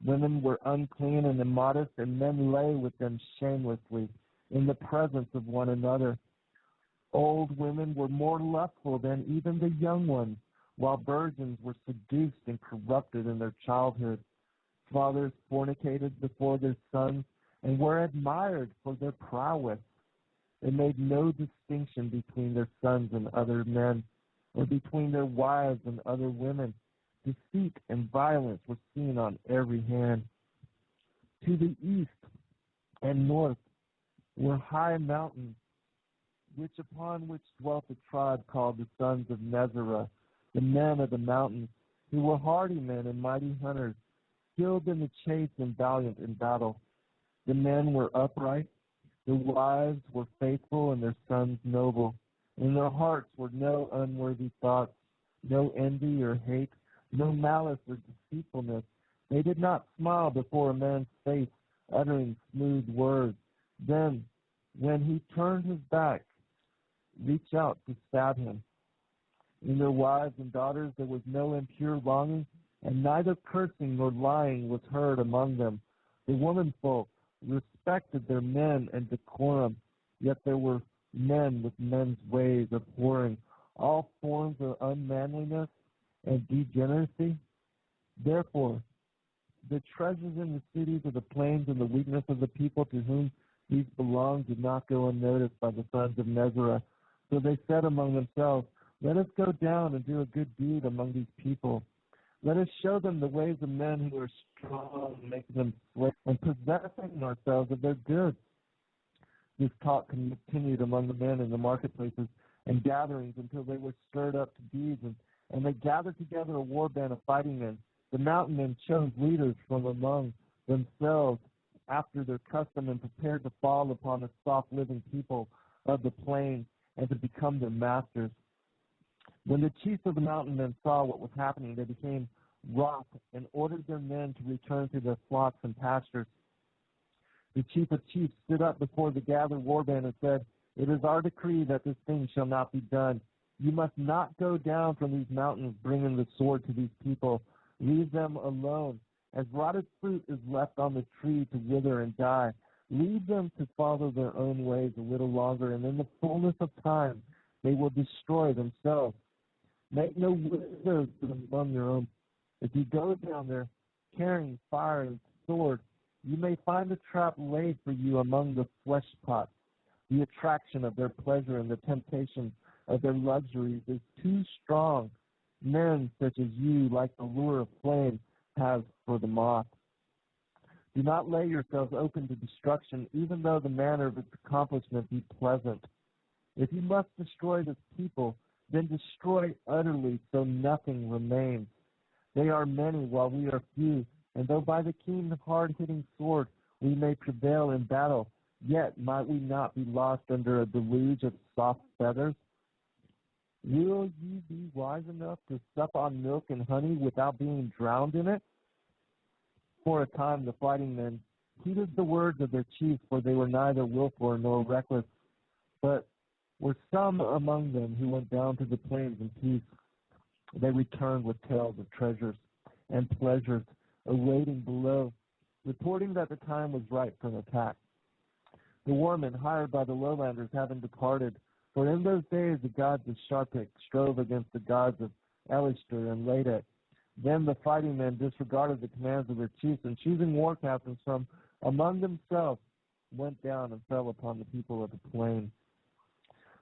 Women were unclean and immodest, and men lay with them shamelessly in the presence of one another. Old women were more lustful than even the young ones, while virgins were seduced and corrupted in their childhood. Fathers fornicated before their sons and were admired for their prowess. They made no distinction between their sons and other men, or between their wives and other women. Deceit and violence were seen on every hand. To the east and north were high mountains, upon which dwelt a tribe called the sons of Nezerah, the men of the mountains, who were hardy men and mighty hunters, skilled in the chase and valiant in battle. The men were upright, their wives were faithful, and their sons noble. In their hearts were no unworthy thoughts, no envy or hate, no malice or deceitfulness. They did not smile before a man's face, uttering smooth words. Then, when he turned his back, reach out to stab him. In their wives and daughters there was no impure longing, and neither cursing nor lying was heard among them. The womenfolk respected their men and decorum, yet there were men with men's ways of whoring, all forms of unmanliness and degeneracy. Therefore, the treasures in the cities of the plains and the weakness of the people to whom these belonged did not go unnoticed by the sons of Nezerah. So they said among themselves, "Let us go down and do a good deed among these people. Let us show them the ways of men who are strong, making them slaves, and possessing ourselves of their goods." This talk continued among the men in the marketplaces and gatherings until they were stirred up to deeds, and they gathered together a war band of fighting men. The mountain men chose leaders from among themselves after their custom and prepared to fall upon the soft-living people of the plain and to become their masters. When the chiefs of the mountain men saw what was happening, they became wroth and ordered their men to return to their flocks and pastures. The chief of chiefs stood up before the gathered warband and said, "It is our decree that this thing shall not be done. You must not go down from these mountains bringing the sword to these people. Leave them alone. As rotted fruit is left on the tree to wither and die, leave them to follow their own ways a little longer, and in the fullness of time they will destroy themselves. Make no widows among your own. If you go down there carrying fire and sword, you may find a trap laid for you among the flesh pots. The attraction of their pleasure and the temptation of their luxuries is too strong. Men such as you, like the lure of flame, have for the moth. Do not lay yourselves open to destruction, even though the manner of its accomplishment be pleasant. If you must destroy this people, then destroy utterly, so nothing remains. They are many while we are few, and though by the keen, hard-hitting sword we may prevail in battle, yet might we not be lost under a deluge of soft feathers? Will ye be wise enough to sup on milk and honey without being drowned in it?" For a time the fighting men heeded the words of their chiefs, for they were neither willful nor reckless, but were some among them who went down to the plains in peace. They returned with tales of treasures and pleasures awaiting below, reporting that the time was ripe for an attack. The warmen hired by the lowlanders having departed, for in those days the gods of Sharpik strove against the gods of Elishter and Ladek. Then the fighting men disregarded the commands of their chiefs, and choosing war captains from among themselves, went down and fell upon the people of the plain.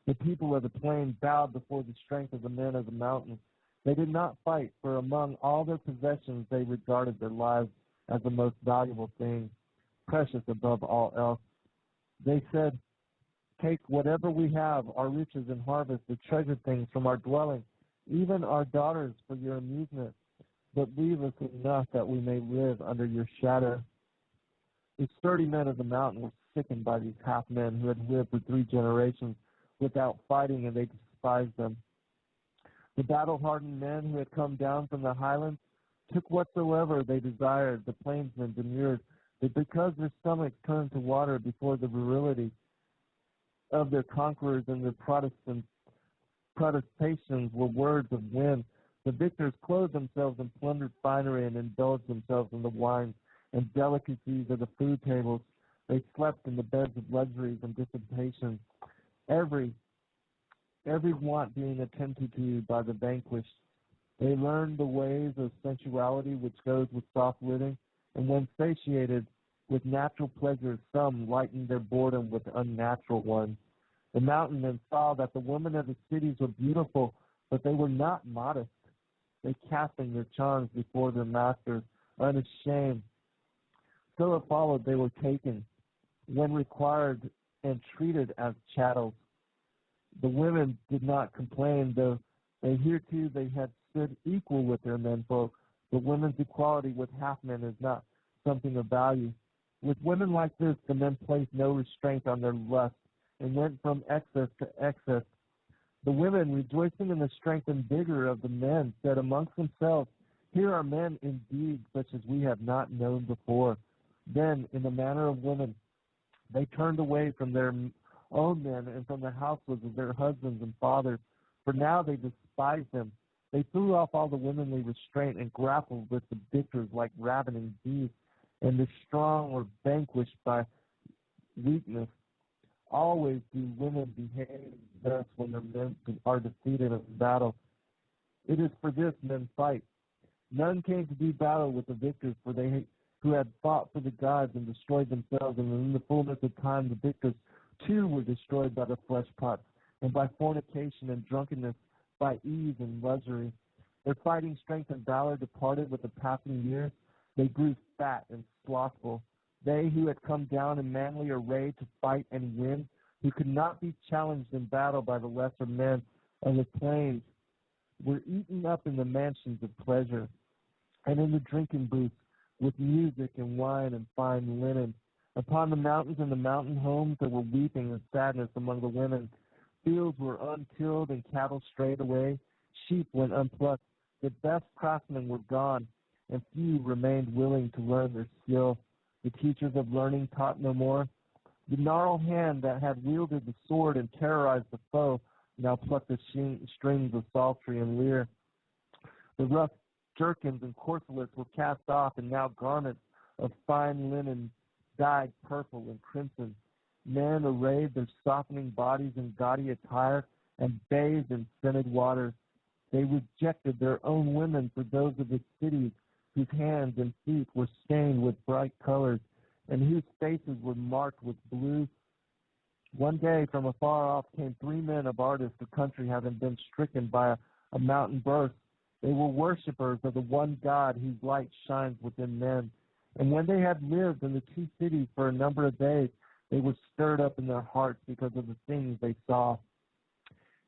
The people of the plain bowed before the strength of the men of the mountains. They did not fight, for among all their possessions they regarded their lives as the most valuable thing, precious above all else. They said, "Take whatever we have, our riches and harvest, the treasured things from our dwelling, even our daughters for your amusement, but leave us enough that we may live under your shadow." The sturdy men of the mountain were sickened by these half-men who had lived for 3 generations without fighting, and they despised them. The battle-hardened men who had come down from the highlands took whatsoever they desired. The plainsmen demurred, but because their stomachs turned to water before the virility of their conquerors and their protestations were words of wind, the victors clothed themselves in plundered finery and indulged themselves in the wines and delicacies of the food tables. They slept in the beds of luxuries and dissipation, every want being attended to by the vanquished. They learned the ways of sensuality which goes with soft living, and when satiated with natural pleasures, some lightened their boredom with unnatural ones. The mountain men saw that the women of the cities were beautiful, but they were not modest. They casting their charms before their masters, unashamed. So it followed they were taken, when required, and treated as chattels. The women did not complain, though hitherto they had stood equal with their menfolk. But women's equality with half men is not something of value. With women like this, the men placed no restraint on their lust, and went from excess to excess. The women, rejoicing in the strength and vigor of the men, said amongst themselves, "Here are men indeed, such as we have not known before." Then, in the manner of women, they turned away from their own men and from the households of their husbands and fathers, for now they despised them. They threw off all the womanly restraint and grappled with the victors like ravening beasts, and the strong were vanquished by weakness. Always do women behave thus when their men are defeated in battle. It is for this men fight. None came to do battle with the victors, for they who had fought for the gods and destroyed themselves, and in the fullness of time the victors too were destroyed by the flesh pots, and by fornication and drunkenness, by ease and luxury. Their fighting strength and valor departed with the passing years. They grew fat and slothful. They who had come down in manly array to fight and win, who could not be challenged in battle by the lesser men of the plains, were eaten up in the mansions of pleasure, and in the drinking booths, with music and wine and fine linen. Upon the mountains and the mountain homes there were weeping and sadness among the women. Fields were untilled and cattle strayed away. Sheep went unplucked. The best craftsmen were gone, and few remained willing to learn their skill. The teachers of learning taught no more. The gnarled hand that had wielded the sword and terrorized the foe now plucked the strings of psaltery and lyre. The rough jerkins and corselets were cast off, and now garments of fine linen dyed purple and crimson. Men arrayed their softening bodies in gaudy attire and bathed in scented waters. They rejected their own women for those of the cities, whose hands and feet were stained with bright colors, and whose faces were marked with blue. One day from afar off came 3 men of Ardis, the country having been stricken by a mountain burst. They were worshippers of the one God whose light shines within men. And when they had lived in the 2 cities for a number of days, they were stirred up in their hearts because of the things they saw.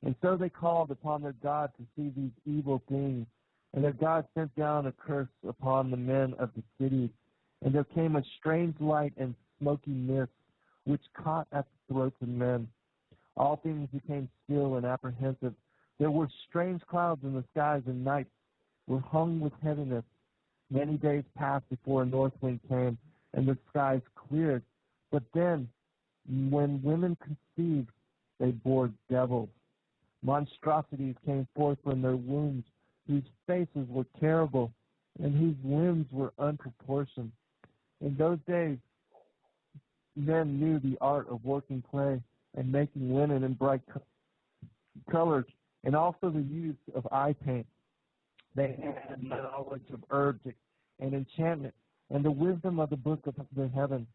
And so they called upon their God to see these evil things. And their God sent down a curse upon the men of the cities. And there came a strange light and smoky mist, which caught at the throats of men. All things became still and apprehensive. There were strange clouds in the skies, and nights were hung with heaviness. Many days passed before a north wind came, and the skies cleared. But then, when women conceived, they bore devils. Monstrosities came forth from their wombs, whose faces were terrible, and whose limbs were unproportioned. In those days, men knew the art of working clay and making linen in bright colors, and also the use of eye paint. They had knowledge of herbs and enchantment, and the wisdom of the book of the heavens,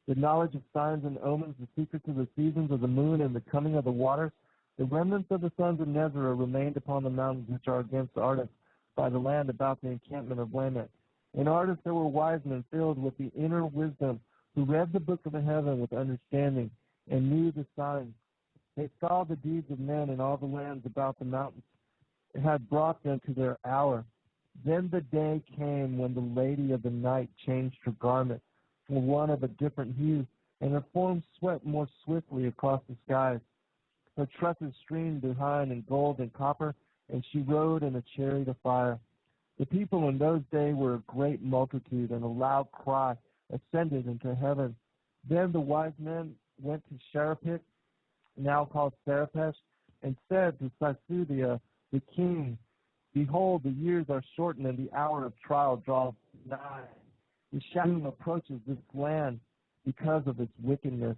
the knowledge of signs and omens, the secrets of the seasons of the moon and the coming of the waters. The remnants of the sons of Nezerah remained upon the mountains which are against Ardis, by the land about the encampment of Lamech. In Ardis there were wise men filled with the inner wisdom, who read the book of the heaven with understanding, and knew the signs. They saw the deeds of men in all the lands about the mountains. It had brought them to their hour. Then the day came when the lady of the night changed her garment for one of a different hue, and her form swept more swiftly across the skies. Her tresses streamed behind in gold and copper, and she rode in a chariot of fire. The people in those days were a great multitude, and a loud cry ascended into heaven. Then the wise men went to Sharapik, now called Sarapesh, and said to Sisudia, the king, "Behold, the years are shortened, and the hour of trial draws nigh. The shadow approaches this land because of its wickedness.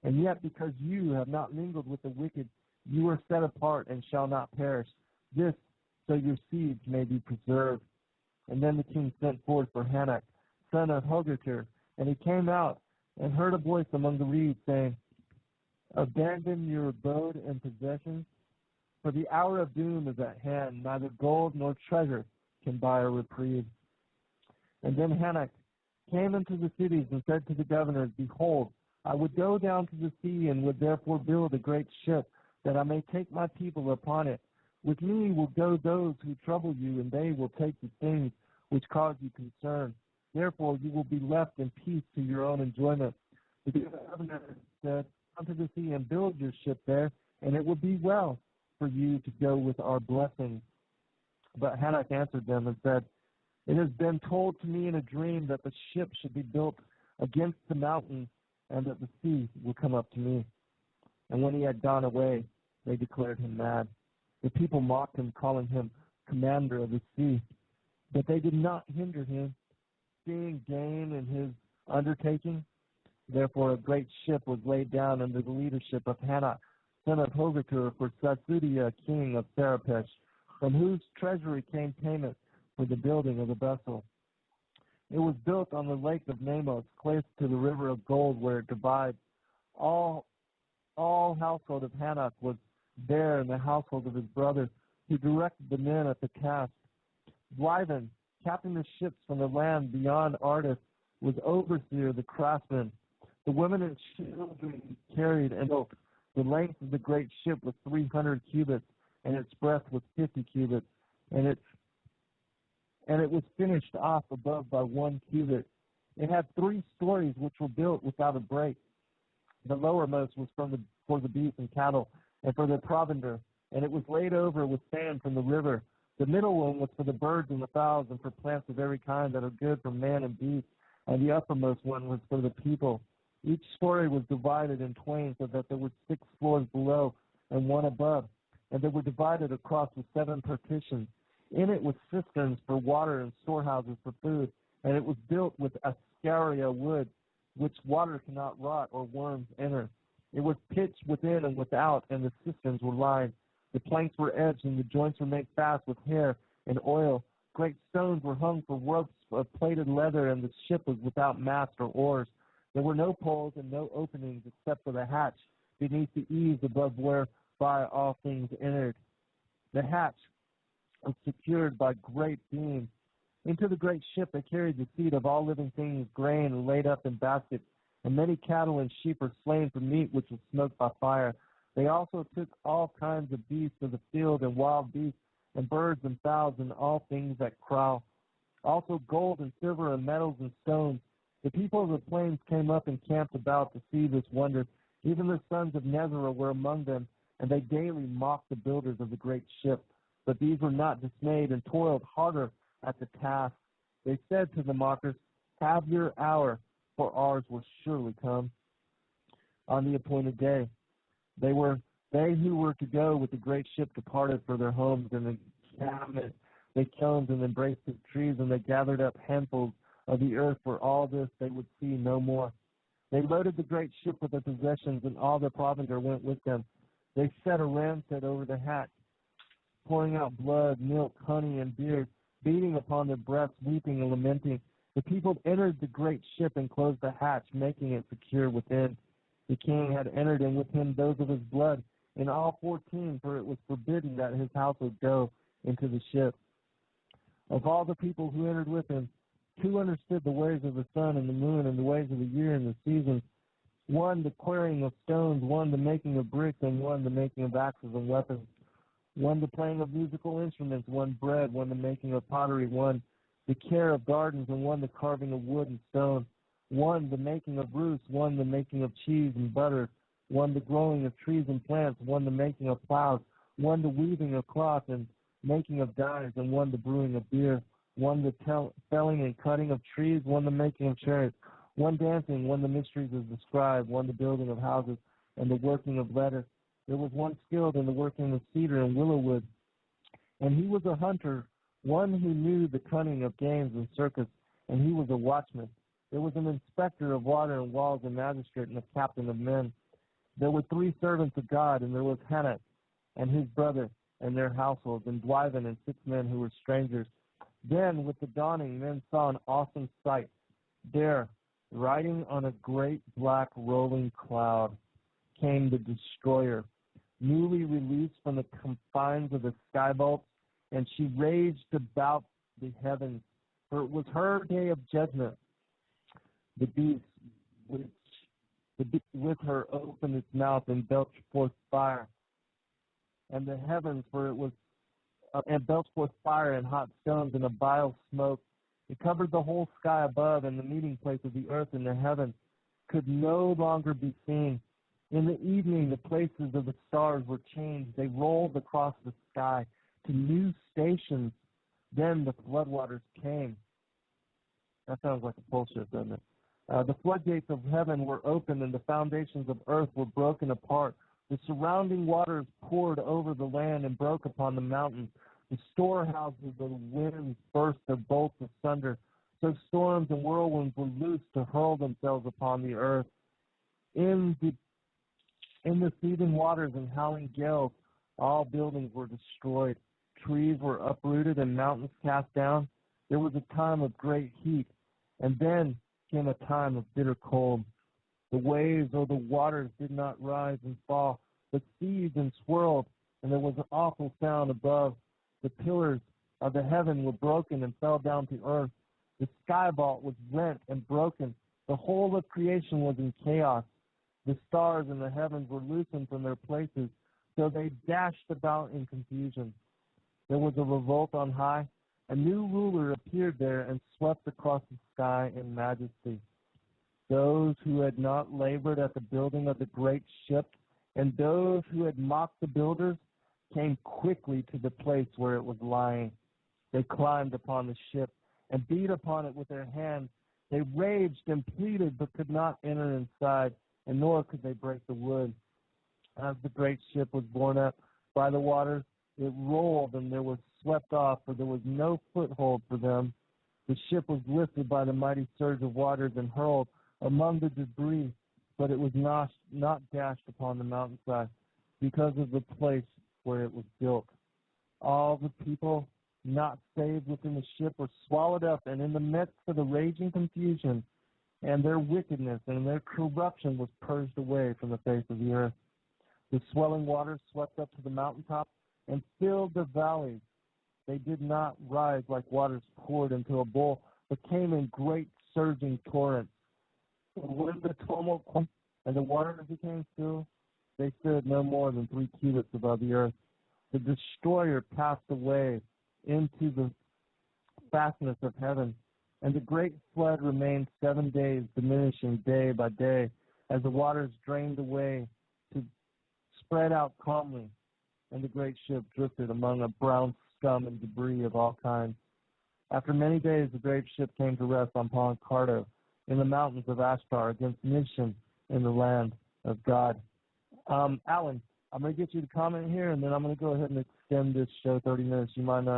And yet, because you have not mingled with the wicked, you are set apart and shall not perish. This, so your seeds may be preserved." And then the king sent forth for Hanak, son of Hogatir, and he came out and heard a voice among the reeds saying, Abandon your abode and possessions, for the hour of doom is at hand. Neither gold nor treasure can buy a reprieve. And then Hanok came into the cities and said to the governors, Behold, I would go down to the sea and would therefore build a great ship, that I may take my people upon it. With me will go those who trouble you, and they will take the things which cause you concern. Therefore you will be left in peace to your own enjoyment. The governor said, Come to the sea and build your ship there, and it will be well for you to go with our blessings. But Hanok answered them and said, It has been told to me in a dream that the ship should be built against the mountains, and that the sea will come up to me. And when he had gone away, they declared him mad. The people mocked him, calling him commander of the sea. But they did not hinder him, seeing gain in his undertaking. Therefore a great ship was laid down under the leadership of Hanok, son of Hogatur, for Satsudia, king of Sarapesh, from whose treasury came payment for the building of the vessel. It was built on the lake of Namos, close to the river of gold, where it divides. All household of Hanok was there, in the household of his brother, who directed the men at the cast. Blyven, captain of ships from the land beyond Ardis, was overseer of the craftsmen. The women and children carried and built. The length of the great ship was 300 cubits, and its breadth was 50 cubits, and it was finished off above by 1 cubit. It had 3 stories which were built without a break. The lowermost was for the beasts and cattle, and for their provender, and it was laid over with sand from the river. The middle one was for the birds and the fowls, and for plants of every kind that are good for man and beast, and the uppermost one was for the people. Each story was divided in twain, so that there were 6 floors below and 1 above, and they were divided across with 7 partitions. In it was cisterns for water and storehouses for food, and it was built with ascaria wood, which water cannot rot or worms enter. It was pitched within and without, and the cisterns were lined. The planks were edged, and the joints were made fast with hair and oil. Great stones were hung for ropes of plaited leather, and the ship was without mast or oars. There were no poles and no openings except for the hatch beneath the eaves above whereby all things entered. The hatch was secured by great beams. Into the great ship they carried the seed of all living things, grain laid up in baskets, and many cattle and sheep were slain for meat which was smoked by fire. They also took all kinds of beasts of the field and wild beasts, and birds and fowls, and all things that crawl. Also gold and silver and metals and stones. The people of the plains came up and camped about to see this wonder. Even the sons of Nezerah were among them, and they daily mocked the builders of the great ship. But these were not dismayed, and toiled harder at the task. They said to the mockers, Have your hour, for ours will surely come. On the appointed day, they who were to go with the great ship departed for their homes, and they kilned and embraced the trees, and they gathered up handfuls of the earth. For all this they would see no more. They loaded the great ship with their possessions, and all their provender went with them. They set a ramset over the hatch, pouring out blood, milk, honey, and beer, beating upon their breasts, weeping and lamenting. The people entered the great ship and closed the hatch, making it secure within. The king had entered in with him those of his blood, in all 14, for it was forbidden that his household go into the ship. Of all the people who entered with him, 2 understood the ways of the sun and the moon, and the ways of the year and the seasons. 1 the quarrying of stones, 1 the making of bricks, and 1 the making of axes and weapons. 1 the playing of musical instruments, 1 bread, 1 the making of pottery, 1 the care of gardens, and 1 the carving of wood and stone. 1 the making of roofs, 1 the making of cheese and butter, 1 the growing of trees and plants, 1 the making of plows, 1 the weaving of cloth and making of dyes, and 1 the brewing of beer. 1 the felling and cutting of trees, 1 the making of chariots, 1 dancing, 1 the mysteries of the scribe, 1 the building of houses and the working of lettuce. There was 1 skilled in the working of cedar and willow wood, and he was a hunter, 1 who knew the cunning of games and circus, and he was a watchman. There was an inspector of water and walls, a magistrate, and a captain of men. There were 3 servants of God, and there was Hanok and his brother and their households, and Blyven and 6 men who were strangers. Then, with the dawning, men saw an awesome sight. There, riding on a great black rolling cloud, came the destroyer, newly released from the confines of the sky vault, and she raged about the heavens, for it was her day of judgment. The beast with her opened its mouth and belched forth fire, and the heavens, for it was and belched forth fire and hot stones and a vile smoke. It covered the whole sky above, and the meeting place of the earth and the heavens could no longer be seen. In the evening, the places of the stars were changed. They rolled across the sky to new stations. Then the floodwaters came. That sounds like a bullshit, doesn't it? The floodgates of heaven were opened, and the foundations of earth were broken apart. The surrounding waters poured over the land and broke upon the mountains. The storehouses of the winds burst their bolts asunder. So storms and whirlwinds were loosed to hurl themselves upon the earth. In the seething waters and howling gales, all buildings were destroyed. Trees were uprooted and mountains cast down. There was a time of great heat, and then came a time of bitter cold. The waves or the waters did not rise and fall, but seethed and swirled, and there was an awful sound above. The pillars of the heaven were broken and fell down to earth. The sky vault was rent and broken. The whole of creation was in chaos. The stars in the heavens were loosened from their places, so they dashed about in confusion. There was a revolt on high. A new ruler appeared there and swept across the sky in majesty. Those who had not labored at the building of the great ship and those who had mocked the builders came quickly to the place where it was lying. They climbed upon the ship and beat upon it with their hands. They raged and pleaded but could not enter inside, and nor could they break the wood. As the great ship was borne up by the waters, it rolled and there was swept off, for there was no foothold for them. The ship was lifted by the mighty surge of waters and hurled among the debris, but it was not dashed upon the mountainside because of the place where it was built. All the people not saved within the ship were swallowed up, and in the midst of the raging confusion, and their wickedness and their corruption was purged away from the face of the earth. The swelling waters swept up to the mountaintop and filled the valleys. They did not rise like waters poured into a bowl, but came in great surging torrents. When the tumult and the waters became still, they stood no more than 3 cubits above the earth. The destroyer passed away into the fastness of heaven, and the great flood remained 7 days, diminishing day by day, as the waters drained away to spread out calmly, and the great ship drifted among a brown scum and debris of all kinds. After many days, the great ship came to rest on Pont Cardo in the mountains of Ashtar against Nishan in the land of God. Alan, I'm going to get you to comment here, and then I'm going to go ahead and extend this show 30 minutes. You mind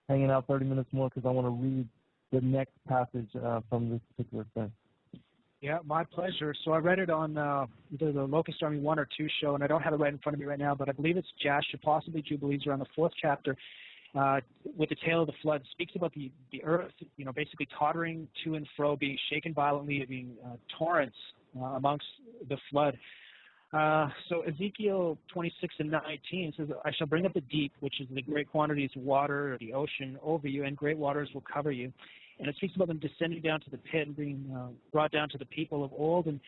hanging out 30 minutes more because I want to read the next passage from this particular thing. Yeah, my pleasure. So I read it on either the Locust Army 1 or 2 show, and I don't have it right in front of me right now, but I believe it's Jasher, possibly Jubilees, around the 4th chapter, with the tale of the flood. It speaks about the earth, basically tottering to and fro, being shaken violently, being torrents amongst the flood. So Ezekiel 26 and 19 says, I shall bring up the deep, which is the great quantities of water, or the ocean, over you, and great waters will cover you. And it speaks about them descending down to the pit and being brought down to the people of old. And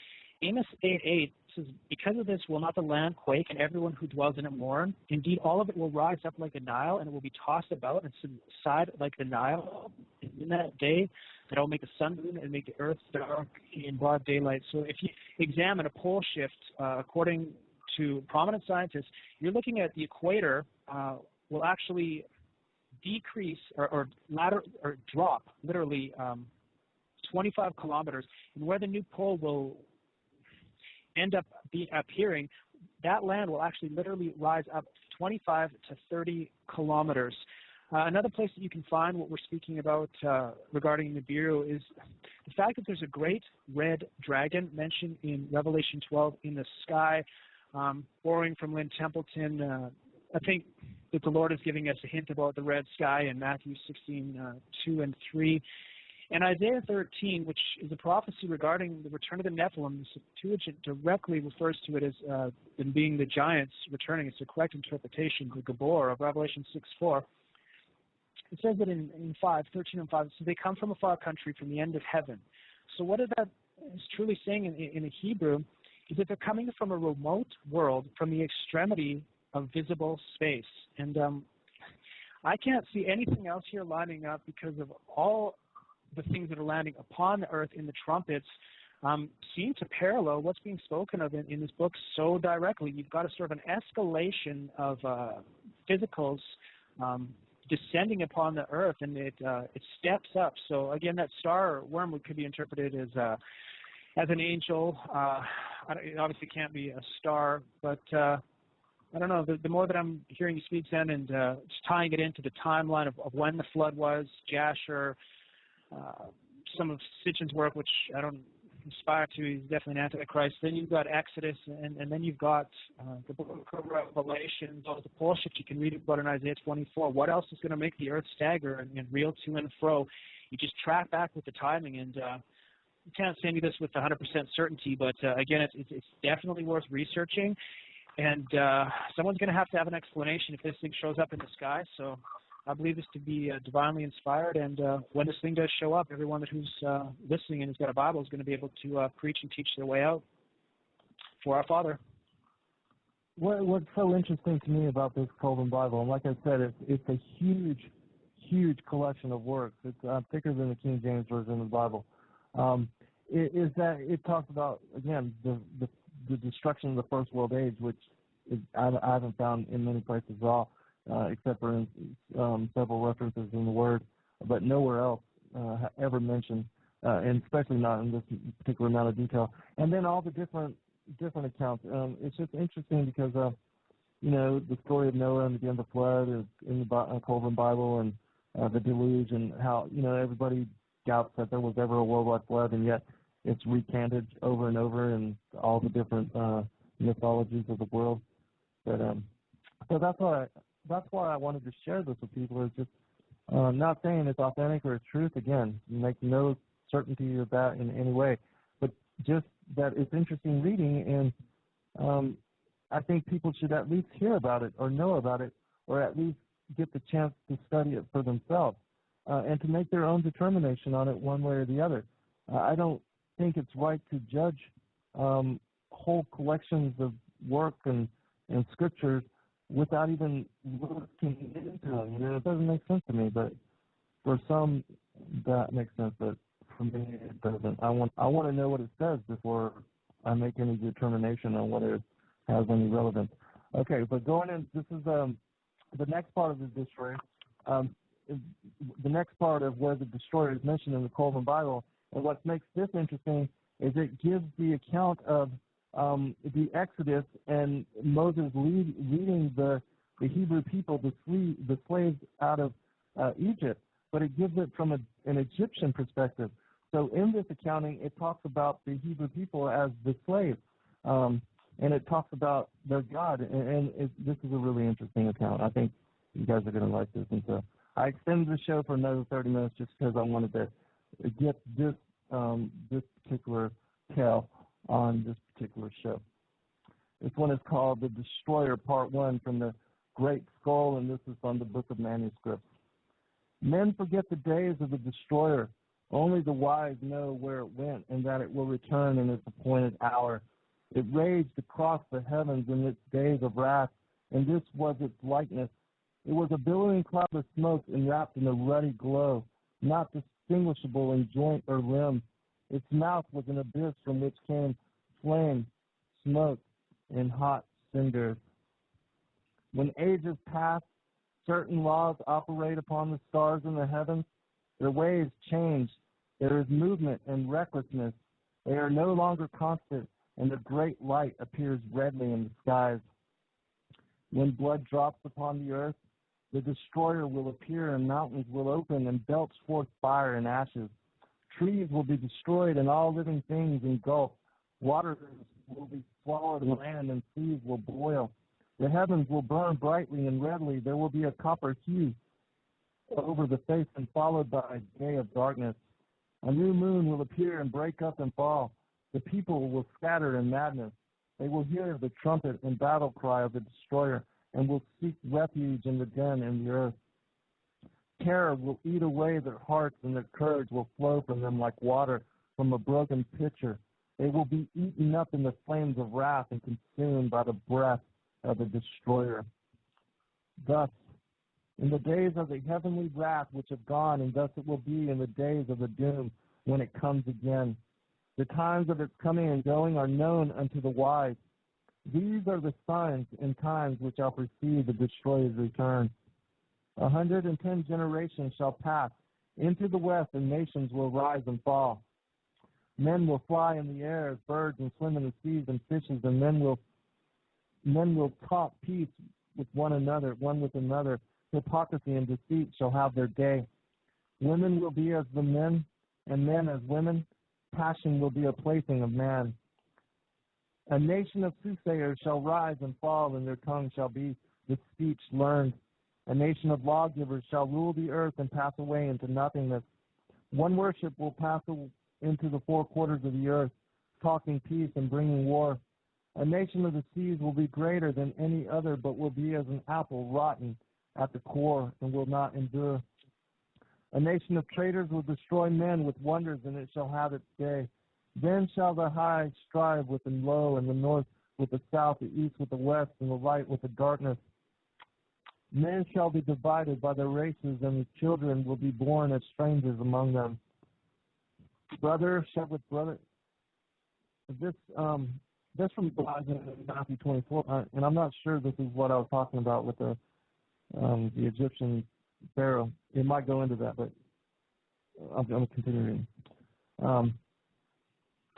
Amos 8:8 says, because of this will not the land quake, and everyone who dwells in it mourn? Indeed, all of it will rise up like the Nile, and it will be tossed about and subside like the Nile. In that day, that I will make the sun, moon, and make the earth dark in broad daylight. So if you examine a pole shift, according to prominent scientists, you're looking at the equator will actually decrease or drop literally 25 kilometers, and where the new pole will end up appearing, that land will actually literally rise up 25 to 30 kilometers. Another place that you can find what we're speaking about regarding Nibiru is the fact that there's a great red dragon mentioned in Revelation 12 in the sky, borrowing from Lynn Templeton. I think that the Lord is giving us a hint about the red sky in Matthew 16, 2 and 3. And Isaiah 13, which is a prophecy regarding the return of the Nephilim, the Septuagint directly refers to it as them being the giants returning. It's a correct interpretation, the Gabor of Revelation 6:4. It says that in 13 and 5, so they come from a far country, from the end of heaven. So what that is truly saying in the Hebrew is that they're coming from a remote world, from the extremity of visible space. And I can't see anything else here lining up, because of all the things that are landing upon the earth in the trumpets seem to parallel what's being spoken of in this book so directly. You've got a sort of an escalation of physicals descending upon the earth, and it steps up. So again, that star wormwood could be interpreted as an angel. It obviously can't be a star, but I don't know. The more that I'm hearing you speak, Zen, and just tying it into the timeline of when the flood was, Jasher, some of Sitchin's work, which I don't aspire to, he's definitely an antichrist. Then you've got Exodus, and then you've got the book of Revelation, all the pole shift you can read about in Isaiah 24. What else is going to make the earth stagger and reel to and fro? You just track back with the timing, and you can't say me this with 100% certainty, but again, it's definitely worth researching. And someone's going to have an explanation if this thing shows up in the sky. So I believe this to be divinely inspired. And when this thing does show up, everyone who's listening and has got a Bible is going to be able to preach and teach their way out for our Father. What's so interesting to me about this Kolbrin Bible, and like I said, it's a huge collection of works. It's thicker than the King James Version of the Bible. Is that it talks about, again, the destruction of the first world age, which I haven't found in many places at all, except for in several references in the Word, but nowhere else ever mentioned, and especially not in this particular amount of detail. And then all the different accounts. It's just interesting because, the story of Noah and the end of the flood is in the Kolbrin Bible, and the deluge, and how, everybody doubts that there was ever a worldwide flood, and yet it's recanted over and over in all the different mythologies of the world. But so that's why I wanted to share this with people. Is just not saying it's authentic or it's truth. Again, make no certainty of that in any way, but just that it's interesting reading, and I think people should at least hear about it or know about it, or at least get the chance to study it for themselves and to make their own determination on it one way or the other. I don't think it's right to judge whole collections of work and scriptures without even looking into them. It doesn't make sense to me, but for some that makes sense, but for me it doesn't. I want to know what it says before I make any determination on whether it has any relevance. Okay, but going in, this is the next part of the destroyer. The next part of where the destroyer is mentioned in the Kolbrin Bible. And what makes this interesting is it gives the account of the Exodus and Moses leading the Hebrew people, the slaves out of Egypt, but it gives it from an Egyptian perspective. So in this accounting, it talks about the Hebrew people as the slaves, and it talks about their God, and this is a really interesting account. I think you guys are going to like this. And so I extended the show for another 30 minutes just because I wanted to get this particular tale on this particular show. This one is called The Destroyer, Part 1, from the Great Skull, and this is from the Book of Manuscripts. Men forget the days of the destroyer. Only the wise know where it went and that it will return in its appointed hour. It raged across the heavens in its days of wrath, and this was its likeness. It was a billowing cloud of smoke enwrapped in a ruddy glow, not distinguishable in joint or limb. Its mouth was an abyss from which came flame, smoke, and hot cinders. When ages pass, certain laws operate upon the stars in the heavens. Their ways change. There is movement and recklessness. They are no longer constant, and the great light appears redly in the skies. When blood drops upon the earth, the destroyer will appear, and mountains will open and belch forth fire and ashes. Trees will be destroyed, and all living things engulfed. Waters will be swallowed in land, and seas will boil. The heavens will burn brightly and redly. There will be a copper hue over the face, and followed by a day of darkness. A new moon will appear and break up and fall. The people will scatter in madness. They will hear the trumpet and battle cry of the destroyer and will seek refuge in the den in the earth. Terror will eat away their hearts, and their courage will flow from them like water from a broken pitcher. They will be eaten up in the flames of wrath and consumed by the breath of the destroyer. Thus, in the days of the heavenly wrath which have gone, and thus it will be in the days of the doom when it comes again. The times of its coming and going are known unto the wise. These are the signs and times which shall precede the destroyer's return. 110 generations shall pass into the west, and nations will rise and fall. Men will fly in the air as birds and swim in the seas and fishes, and men will talk peace with one another, one with another. Hypocrisy and deceit shall have their day. Women will be as the men, and men as women. Passion will be a plaything of man. A nation of soothsayers shall rise and fall, and their tongue shall be the speech learned. A nation of lawgivers shall rule the earth and pass away into nothingness. One worship will pass into the four quarters of the earth, talking peace and bringing war. A nation of the seas will be greater than any other, but will be as an apple rotten at the core and will not endure. A nation of traitors will destroy men with wonders, and it shall have its day. Then shall the high strive with the low, and the north with the south, the east with the west, and the light with the darkness. Men shall be divided by their races, and the children will be born as strangers among them. Brother shall with brother. This from Matthew 24, and I'm not sure this is what I was talking about with the Egyptian pharaoh. It might go into that, but I'm going to continue reading.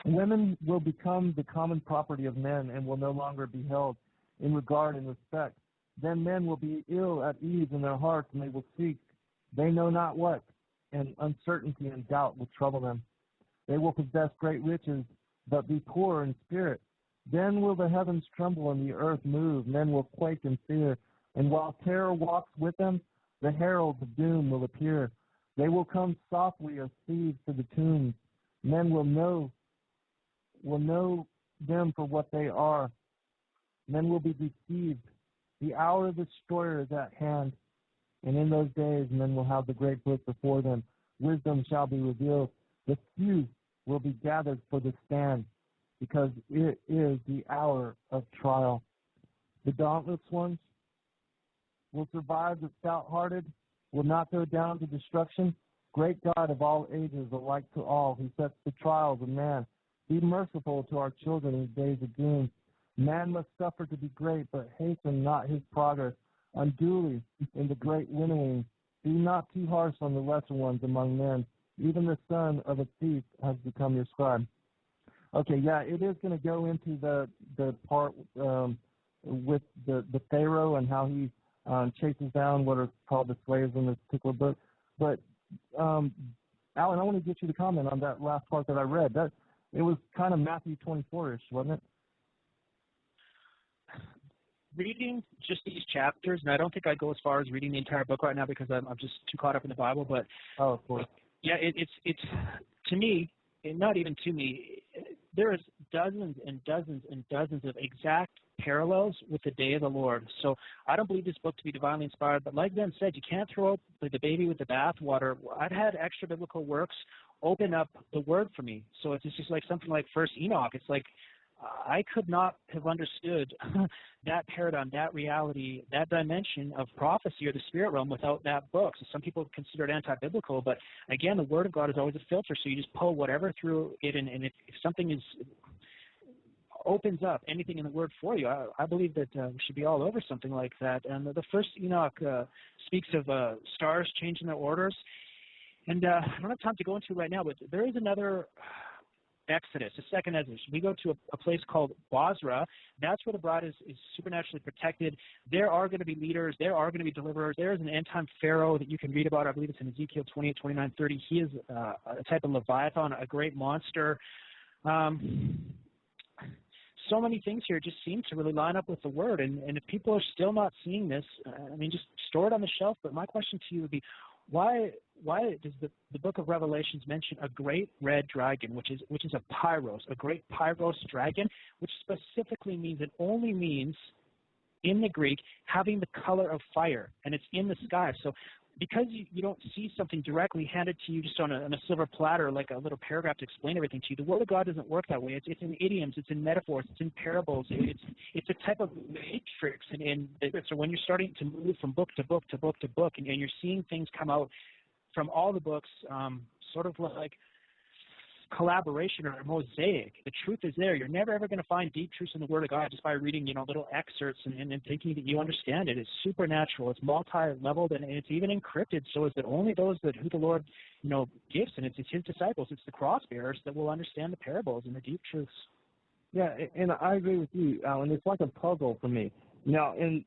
Women will become the common property of men and will no longer be held in regard and respect. Then men will be ill at ease in their hearts, and they will seek they know not what, and uncertainty and doubt will trouble them. They will possess great riches, but be poor in spirit. Then will the heavens tremble and the earth move. Men will quake in fear, and while terror walks with them, the heralds of doom will appear. They will come softly as thieves to the tombs. Men will know them for what they are. Men will be deceived. The hour of the destroyer is at hand, and in those days men will have the great book before them. Wisdom shall be revealed. The few will be gathered for the stand, because it is the hour of trial. The dauntless ones will survive. The stout-hearted will not go down to destruction. Great God of all ages, alike to all, who sets the trials of man. Be merciful to our children in days of doom. Man must suffer to be great, but hasten not his progress unduly in the great winnowing. Be not too harsh on the lesser ones among men. Even the son of a thief has become your scribe. Okay, yeah, it is going to go into the part with the Pharaoh and how he chases down what are called the slaves in this particular book. But, Alan, I want to get you to comment on that last part that I read. It was kind of Matthew 24-ish, wasn't it? Reading just these chapters, and I don't think I'd go as far as reading the entire book right now because I'm just too caught up in the Bible. But oh, of course. Yeah, it's to me, not even to me. There is dozens and dozens and dozens of exact parallels with the day of the Lord. So I don't believe this book to be divinely inspired. But like Ben said, you can't throw out the baby with the bathwater. I've had extra biblical works open up the Word for me. So it's just like something like First Enoch. It's like I could not have understood that paradigm, that reality, that dimension of prophecy or the spirit realm without that book. So some people consider it anti-biblical, but again, the Word of God is always a filter. So you just pull whatever through it, and if something opens up anything in the Word for you, I believe that we should be all over something like that. And the First Enoch speaks of stars changing their orders, and I don't have time to go into it right now, but there is another Exodus, the second Exodus. We go to a place called Bozrah. That's where the bride is supernaturally protected. There are going to be leaders. There are going to be deliverers. There is an end-time Pharaoh that you can read about. I believe it's in Ezekiel 28, 29, 30. He is a type of Leviathan, a great monster. So many things here just seem to really line up with the Word. And if people are still not seeing this, just store it on the shelf. But my question to you would be, why does the book of Revelations mention a great red dragon, which is a pyros, a great pyros dragon, which specifically means, it only means in the Greek having the color of fire, and it's in the sky. So because you don't see something directly handed to you just on a silver platter, like a little paragraph to explain everything to you, the Word of God doesn't work that way. It's in idioms, it's in metaphors, it's in parables. It's a type of matrix. So when you're starting to move from book to book to book to book, and you're seeing things come out from all the books, sort of like collaboration or a mosaic. The truth is there. You're never ever going to find deep truths in the Word of God just by reading, little excerpts and thinking that you understand it. It's supernatural. It's multi-leveled, and it's even encrypted, so is that only those who the Lord, gives, and it's His disciples, it's the cross bearers that will understand the parables and the deep truths. Yeah, and I agree with you, Alan. It's like a puzzle for me. Now, in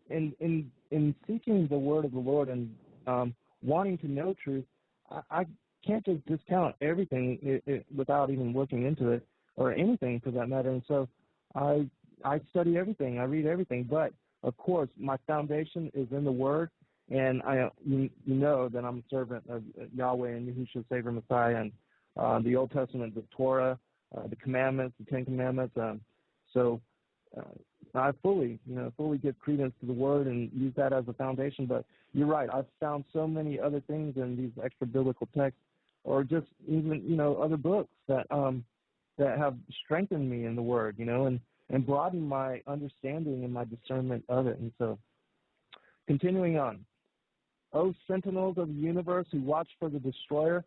seeking the Word of the Lord and wanting to know truth, I can't just discount everything without even looking into it, or anything for that matter. And so I study everything, I read everything. But of course, my foundation is in the Word, and you know that I'm a servant of Yahweh and Yahushua, Savior, Messiah, and the Old Testament, the Torah, the Commandments, the Ten Commandments. So I fully give credence to the Word and use that as a foundation. But you're right. I've found so many other things in these extra biblical texts, or just even other books that have strengthened me in the Word, and broadened my understanding and my discernment of it. And so, continuing on, O sentinels of the universe who watch for the destroyer,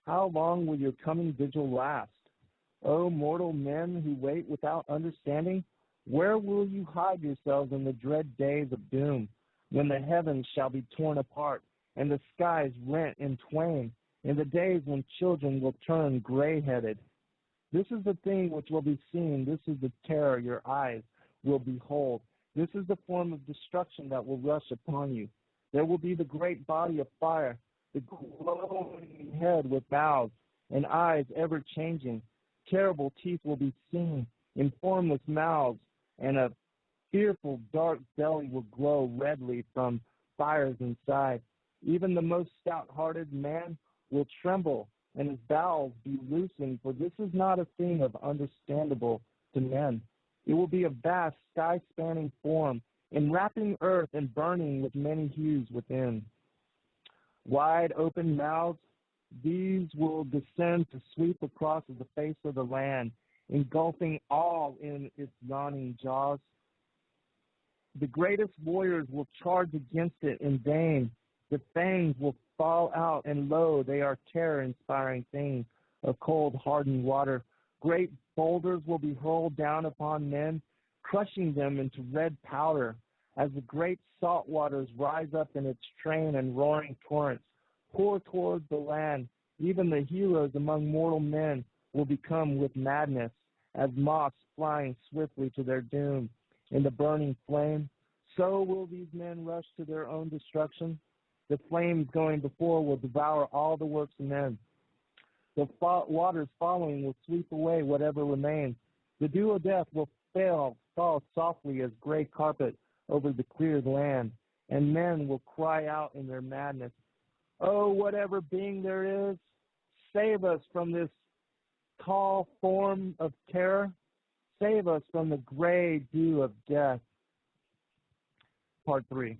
how long will your coming vigil last? O mortal men who wait without understanding, where will you hide yourselves in the dread days of doom, when the heavens shall be torn apart and the skies rent in twain, in the days when children will turn gray-headed? This is the thing which will be seen. This is the terror your eyes will behold. This is the form of destruction that will rush upon you. There will be the great body of fire, the glowing head with mouths and eyes ever-changing. Terrible teeth will be seen in formless mouths, and a fearful dark belly will glow redly from fires inside. Even the most stout-hearted man will tremble, and his bowels be loosened, for this is not a thing of understandable to men. It will be a vast, sky-spanning form, enwrapping earth and burning with many hues within. Wide open mouths, these will descend to sweep across the face of the land, engulfing all in its yawning jaws. The greatest warriors will charge against it in vain. The fangs will fall out, and lo, they are terror-inspiring things of cold, hardened water. Great boulders will be hurled down upon men, crushing them into red powder, as the great salt waters rise up in its train and roaring torrents pour towards the land. Even the heroes among mortal men will become with madness, as moths flying swiftly to their doom in the burning flame. So will these men rush to their own destruction. The flames going before will devour all the works of men. The waters following will sweep away whatever remains. The dew of death will fall softly as gray carpet over the cleared land, and men will cry out in their madness, "Oh, whatever being there is, save us from this tall form of terror. Save us from the gray dew of death." Part 3.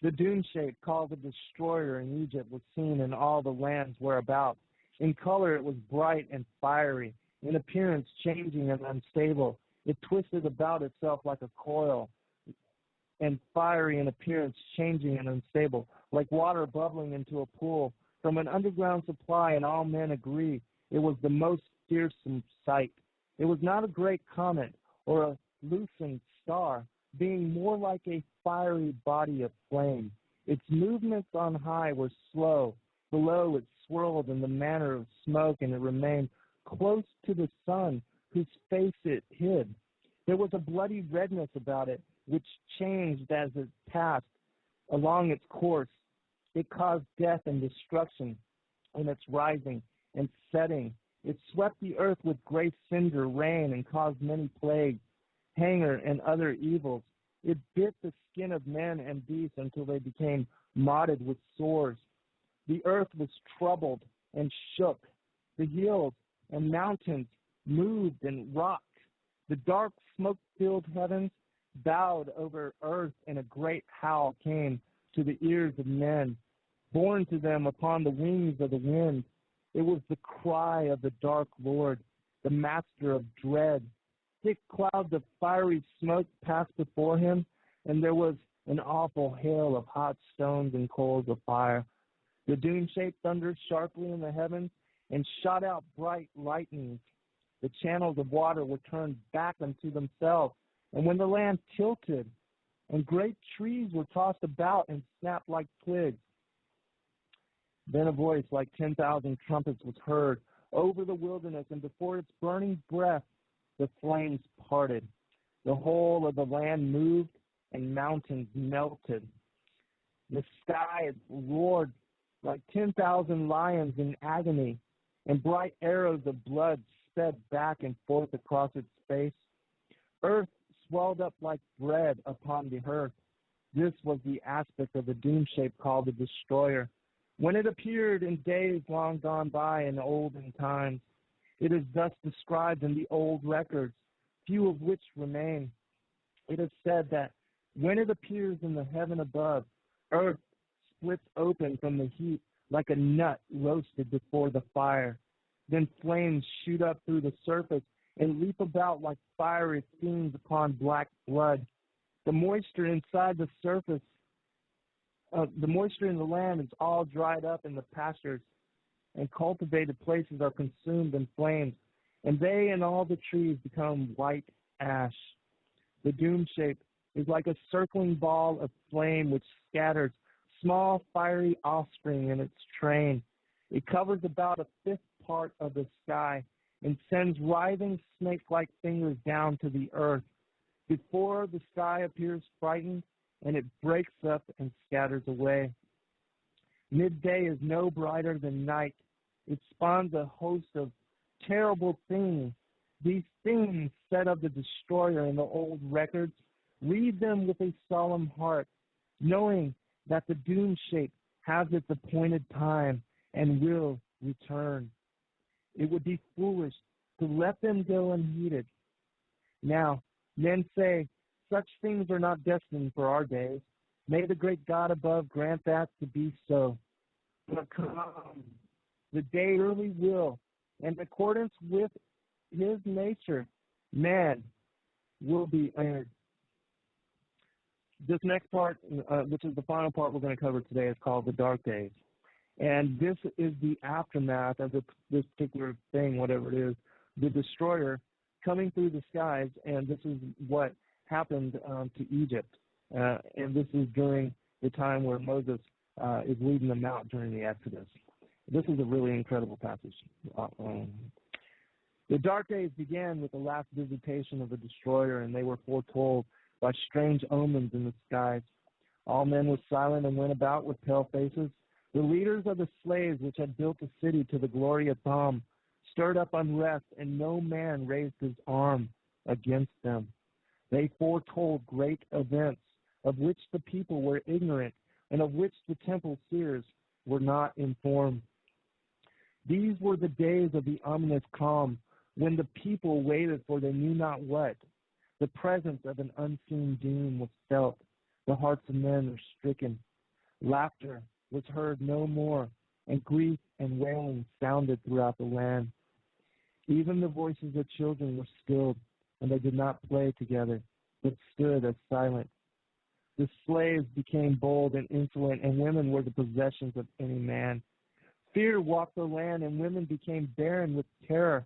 The dune shape called the destroyer in Egypt was seen in all the lands whereabouts. In color it was bright and fiery, in appearance changing and unstable. It twisted about itself like a coil, and fiery in appearance, changing and unstable, like water bubbling into a pool. From an underground supply, and all men agree, it was the most fearsome sight. It was not a great comet or a loosened star, being more like a fiery body of flame. Its movements on high were slow. Below it swirled in the manner of smoke, and it remained close to the sun, whose face it hid. There was a bloody redness about it, which changed as it passed along its course. It caused death and destruction in its rising and setting. It swept the earth with great cinder rain and caused many plagues, hunger, and other evils. It bit the skin of men and beasts until they became mottled with sores. The earth was troubled and shook. The hills and mountains moved and rocked. The dark, smoke-filled heavens bowed over earth, and a great howl came to the ears of men, borne to them upon the wings of the wind. It was the cry of the dark Lord, the master of dread. Thick clouds of fiery smoke passed before him, and there was an awful hail of hot stones and coals of fire. The doom-shaped thundered sharply in the heavens and shot out bright lightnings. The channels of water were turned back unto themselves, and when the land tilted, and great trees were tossed about and snapped like twigs. Then a voice like 10,000 trumpets was heard over the wilderness, and before its burning breath the flames parted. The whole of the land moved, and mountains melted. The sky roared like 10,000 lions in agony, and bright arrows of blood sped back and forth across its face. Earth swelled up like bread upon the earth. This was the aspect of the doom shape called the destroyer. When it appeared in days long gone by in olden times, it is thus described in the old records, few of which remain. It is said that when it appears in the heaven above, earth splits open from the heat like a nut roasted before the fire. Then flames shoot up through the surface and leap about like fiery fumes upon black blood. The moisture inside the surface, the moisture in the land is all dried up in the pastures, and cultivated places are consumed in flames, and they and all the trees become white ash. The doom shape is like a circling ball of flame which scatters small fiery offspring in its train. It covers about a fifth part of the sky and sends writhing snake-like fingers down to the earth. Before the sky appears frightened, and it breaks up and scatters away. Midday is no brighter than night. It spawns a host of terrible things. These things said of the destroyer in the old records, read them with a solemn heart, knowing that the doom shape has its appointed time and will return. It would be foolish to let them go unheeded. Now, men say, such things are not destined for our days. May the great God above grant that to be so. But come, the day surely will, and in accordance with his nature, man will be earned. This next part, which is the final part we're going to cover today, is called the Dark Days. And this is the aftermath of this particular thing, whatever it is, the destroyer coming through the skies, and this is what happened to Egypt. And this is during the time where Moses is leading them out during the Exodus. This is a really incredible passage. The dark days began with the last visitation of the destroyer, and they were foretold by strange omens in the skies. All men were silent and went about with pale faces. The leaders of the slaves which had built the city to the glory of Tom stirred up unrest, and no man raised his arm against them. They foretold great events of which the people were ignorant and of which the temple seers were not informed. These were the days of the ominous calm, when the people waited for they knew not what. The presence of an unseen doom was felt. The hearts of men were stricken. Laughter was heard no more, and grief and wailing sounded throughout the land. Even the voices of children were stilled, and they did not play together, but stood as silent. The slaves became bold and insolent, and women were the possessions of any man. Fear walked the land, and women became barren with terror.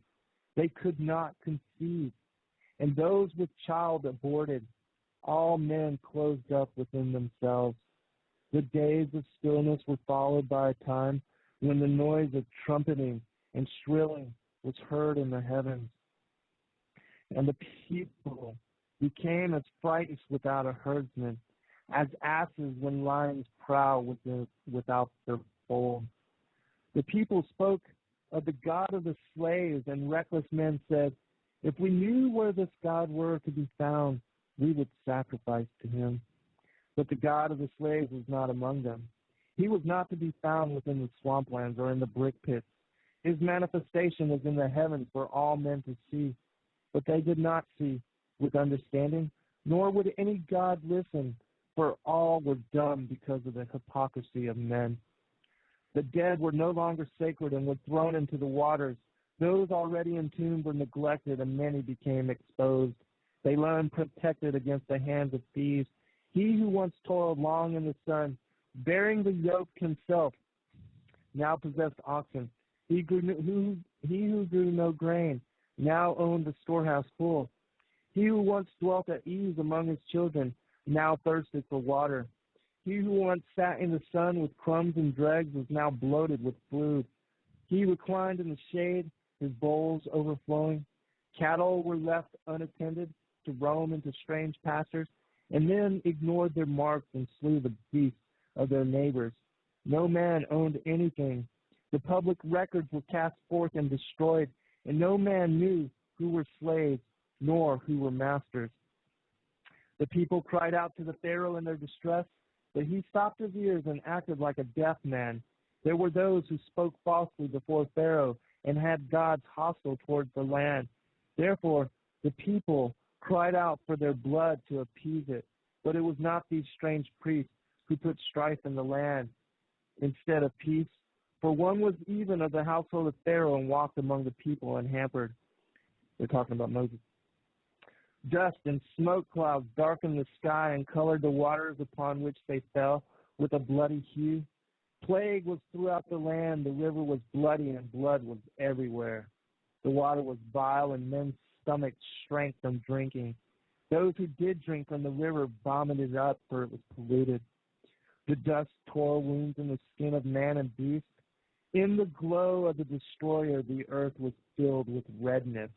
They could not conceive, and those with child aborted. All men closed up within themselves. The days of stillness were followed by a time when the noise of trumpeting and shrilling was heard in the heavens. And the people became as frightened without a herdsman, as asses when lions prowl without their foal. The people spoke of the God of the slaves, and reckless men said, if we knew where this God were to be found, we would sacrifice to him. But the God of the slaves was not among them. He was not to be found within the swamplands or in the brick pits. His manifestation was in the heavens for all men to see. But they did not see with understanding, nor would any God listen, for all were dumb because of the hypocrisy of men. The dead were no longer sacred and were thrown into the waters. Those already entombed were neglected, and many became exposed. They lay unprotected against the hands of thieves. He who once toiled long in the sun, bearing the yoke himself, now possessed oxen. He who grew no grain, now owned the storehouse full. He who once dwelt at ease among his children, now thirsted for water. He who once sat in the sun with crumbs and dregs was now bloated with food. He reclined in the shade, his bowls overflowing. Cattle were left unattended to roam into strange pastures, and men ignored their marks and slew the beasts of their neighbors. No man owned anything. The public records were cast forth and destroyed, and no man knew who were slaves nor who were masters. The people cried out to the Pharaoh in their distress, but he stopped his ears and acted like a deaf man. There were those who spoke falsely before Pharaoh and had gods hostile towards the land. Therefore, the people cried out for their blood to appease it. But it was not these strange priests who put strife in the land instead of peace. For one was even of the household of Pharaoh and walked among the people unhampered. They're talking about Moses. Dust and smoke clouds darkened the sky and colored the waters upon which they fell with a bloody hue. Plague was throughout the land. The river was bloody and blood was everywhere. The water was vile and men's stomachs shrank from drinking. Those who did drink from the river vomited up, for it was polluted. The dust tore wounds in the skin of man and beast. In the glow of the destroyer, the earth was filled with redness.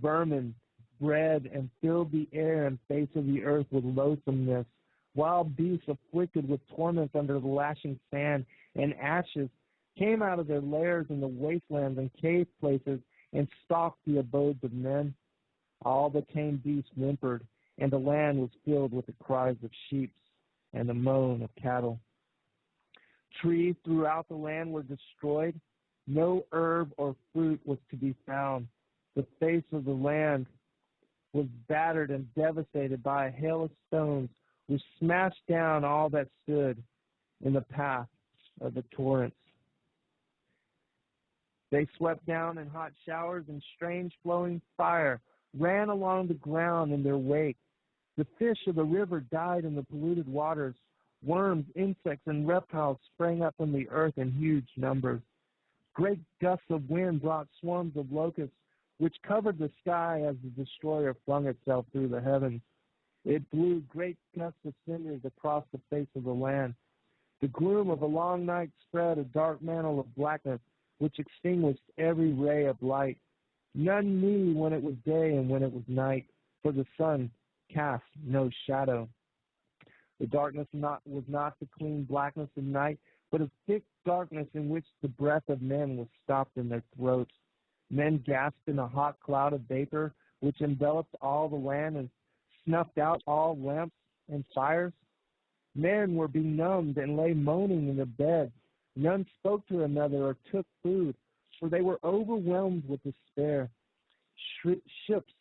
Vermin bred and filled the air and face of the earth with loathsomeness. Wild beasts afflicted with torments under the lashing sand and ashes came out of their lairs in the wastelands and cave places and stalked the abodes of men. All the tame beasts whimpered, and the land was filled with the cries of sheep and the moan of cattle. Trees throughout the land were destroyed. No herb or fruit was to be found. The face of the land was battered and devastated by a hail of stones, which smashed down all that stood in the path of the torrents. They swept down in hot showers, and strange flowing fire ran along the ground in their wake. The fish of the river died in the polluted waters. Worms, insects, and reptiles sprang up from the earth in huge numbers. Great gusts of wind brought swarms of locusts, which covered the sky as the destroyer flung itself through the heavens. It blew great gusts of cinders across the face of the land. The gloom of a long night spread a dark mantle of blackness, which extinguished every ray of light. None knew when it was day and when it was night, for the sun cast no shadow. The darkness was not the clean blackness of night, but a thick darkness in which the breath of men was stopped in their throats. Men gasped in a hot cloud of vapor, which enveloped all the land and snuffed out all lamps and fires. Men were benumbed and lay moaning in their beds. None spoke to another or took food, for they were overwhelmed with despair. Ships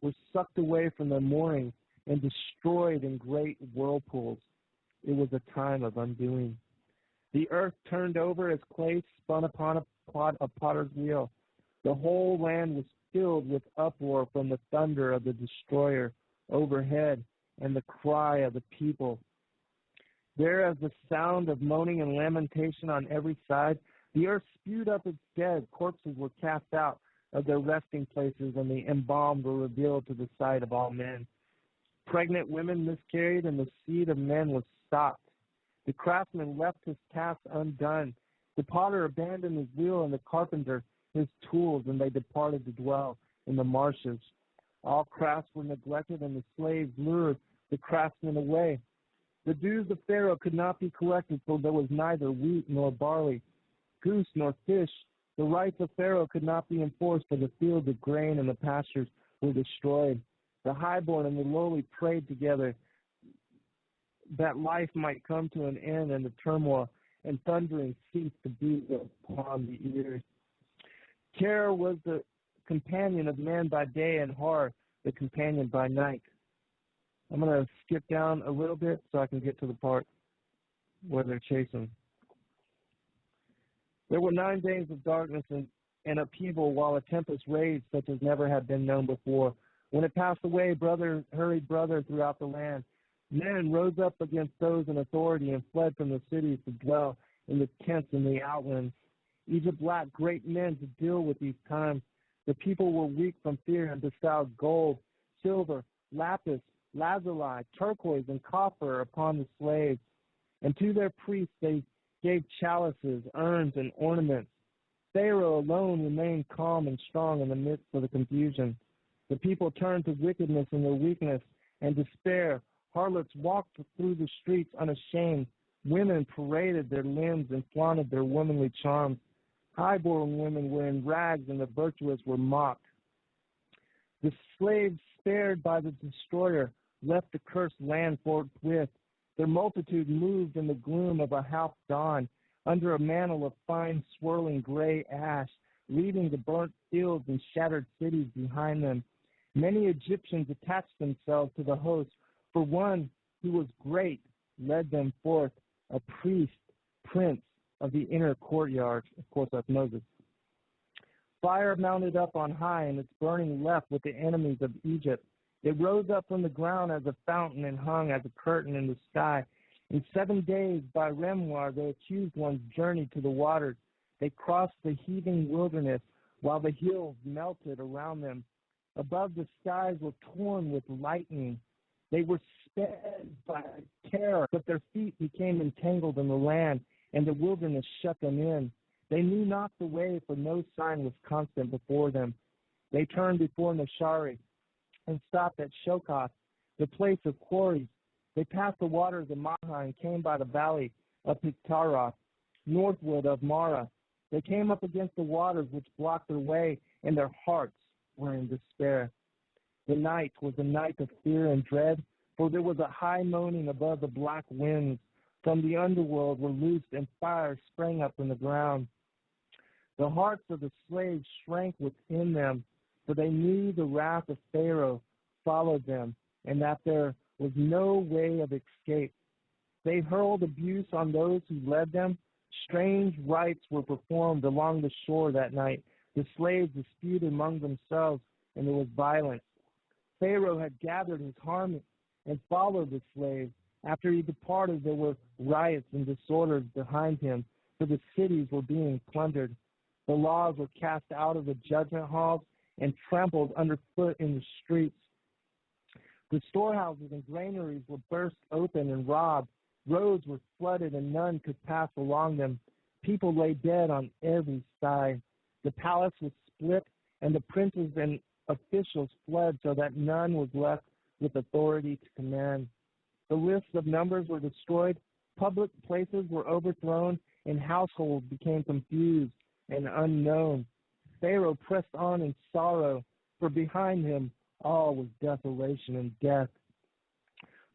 were sucked away from their moorings and destroyed in great whirlpools. It was a time of undoing. The earth turned over as clay spun upon a potter's wheel. The whole land was filled with uproar from the thunder of the destroyer overhead and the cry of the people. There, as the sound of moaning and lamentation on every side, the earth spewed up its dead. Corpses were cast out of their resting places, and the embalmed were revealed to the sight of all men. Pregnant women miscarried, and the seed of men was stopped. The craftsman left his task undone. The potter abandoned his wheel, and the carpenter his tools, and they departed to dwell in the marshes. All crafts were neglected, and the slaves lured the craftsmen away. The dues of Pharaoh could not be collected, for there was neither wheat nor barley, goose nor fish. The rights of Pharaoh could not be enforced, for the fields of grain and the pastures were destroyed. The highborn and the lowly prayed together that life might come to an end and the turmoil and thundering ceased to beat upon the ears. Terror was the companion of men by day, and horror the companion by night. I'm going to skip down a little bit so I can get to the part where they're chasing. There were 9 days of darkness and upheaval, while a tempest raged such as never had been known before. When it passed away, brother hurried brother throughout the land. Men rose up against those in authority and fled from the cities to dwell in the tents in the outlands. Egypt lacked great men to deal with these times. The people were weak from fear and bestowed gold, silver, lapis, lazuli, turquoise, and copper upon the slaves. And to their priests they gave chalices, urns, and ornaments. Pharaoh alone remained calm and strong in the midst of the confusion. The people turned to wickedness in their weakness and despair. Harlots walked through the streets unashamed. Women paraded their limbs and flaunted their womanly charms. High-born women were in rags, and the virtuous were mocked. The slaves spared by the destroyer left the cursed land forthwith. Their multitude moved in the gloom of a half dawn, under a mantle of fine swirling gray ash, leaving the burnt fields and shattered cities behind them. Many Egyptians attached themselves to the host, for one who was great led them forth, a priest, prince of the inner courtyard. Of course, that's Moses. Fire mounted up on high, and its burning left with the enemies of Egypt. It rose up from the ground as a fountain and hung as a curtain in the sky. In 7 days, by Remwar, the accused ones journeyed to the waters. They crossed the heaving wilderness, while the hills melted around them. Above, the skies were torn with lightning. They were sped by terror, but their feet became entangled in the land, and the wilderness shut them in. They knew not the way, for no sign was constant before them. They turned before Nashari and stopped at Shokoth, the place of quarries. They passed the waters of Maha and came by the valley of Pictaroth, northward of Mara. They came up against the waters which blocked their way, and their hearts were in despair. The night was a night of fear and dread, for there was a high moaning above the black winds. From the underworld were loosed, and fire sprang up from the ground. The hearts of the slaves shrank within them, for they knew the wrath of Pharaoh followed them, and that there was no way of escape. They hurled abuse on those who led them. Strange rites were performed along the shore that night. The slaves disputed among themselves, and there was violence. Pharaoh had gathered his army and followed the slaves. After he departed, there were riots and disorders behind him, for the cities were being plundered. The laws were cast out of the judgment halls and trampled underfoot in the streets. The storehouses and granaries were burst open and robbed. Roads were flooded and none could pass along them. People lay dead on every side. The palace was split, and the princes and officials fled so that none was left with authority to command. The lists of numbers were destroyed. Public places were overthrown, and households became confused and unknown. Pharaoh pressed on in sorrow, for behind him all was desolation and death.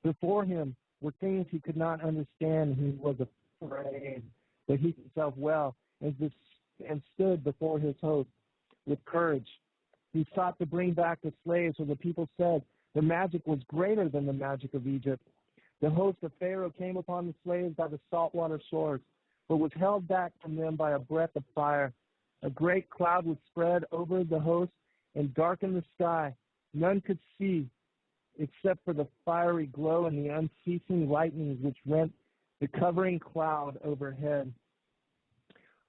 Before him were things he could not understand, and he was afraid. But he himself well and stood before his host with courage. He sought to bring back the slaves, so the people said the magic was greater than the magic of Egypt. The host of Pharaoh came upon the slaves by the saltwater shores, but was held back from them by a breath of fire. A great cloud was spread over the host and darkened the sky. None could see except for the fiery glow and the unceasing lightnings which rent the covering cloud overhead.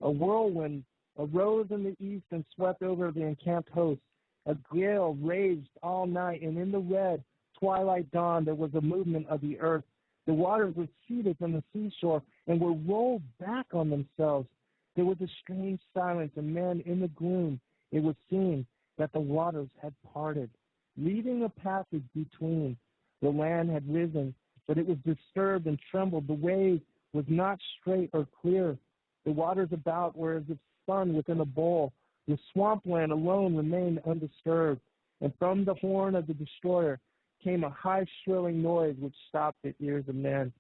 A whirlwind arose in the east and swept over the encamped host. A gale raged all night, and in the red twilight dawn there was a movement of the earth. The waters receded from the seashore and were rolled back on themselves. There was a strange silence, and then in the gloom it was seen that the waters had parted, leaving a passage between. The land had risen, but it was disturbed and trembled. The way was not straight or clear. The waters about were as if spun within a bowl. The swampland alone remained undisturbed, and from the horn of the destroyer came a high shrilling noise which stopped the ears of men.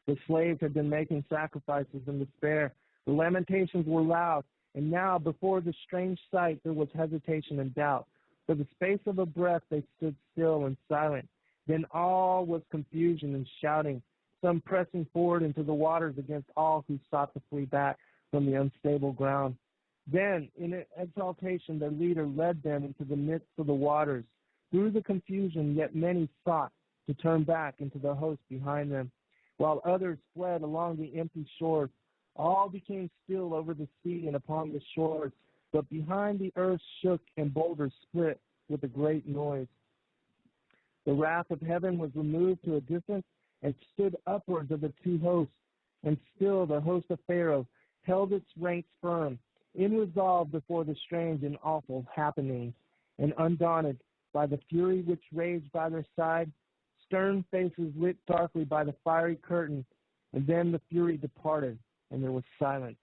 The slaves had been making sacrifices in despair. The lamentations were loud, and now before the strange sight there was hesitation and doubt. For the space of a breath they stood still and silent. Then all was confusion and shouting, some pressing forward into the waters against all who sought to flee back from the unstable ground. Then, in exaltation, their leader led them into the midst of the waters. Through the confusion, yet many sought to turn back into the host behind them, while others fled along the empty shores. All became still over the sea and upon the shores, but behind the earth shook and boulders split with a great noise. The wrath of heaven was removed to a distance and stood upwards of the two hosts, and still the host of Pharaoh held its ranks firm, in resolve before the strange and awful happenings, and undaunted by the fury which raged by their side, stern faces lit darkly by the fiery curtain, and then the fury departed, and there was silence.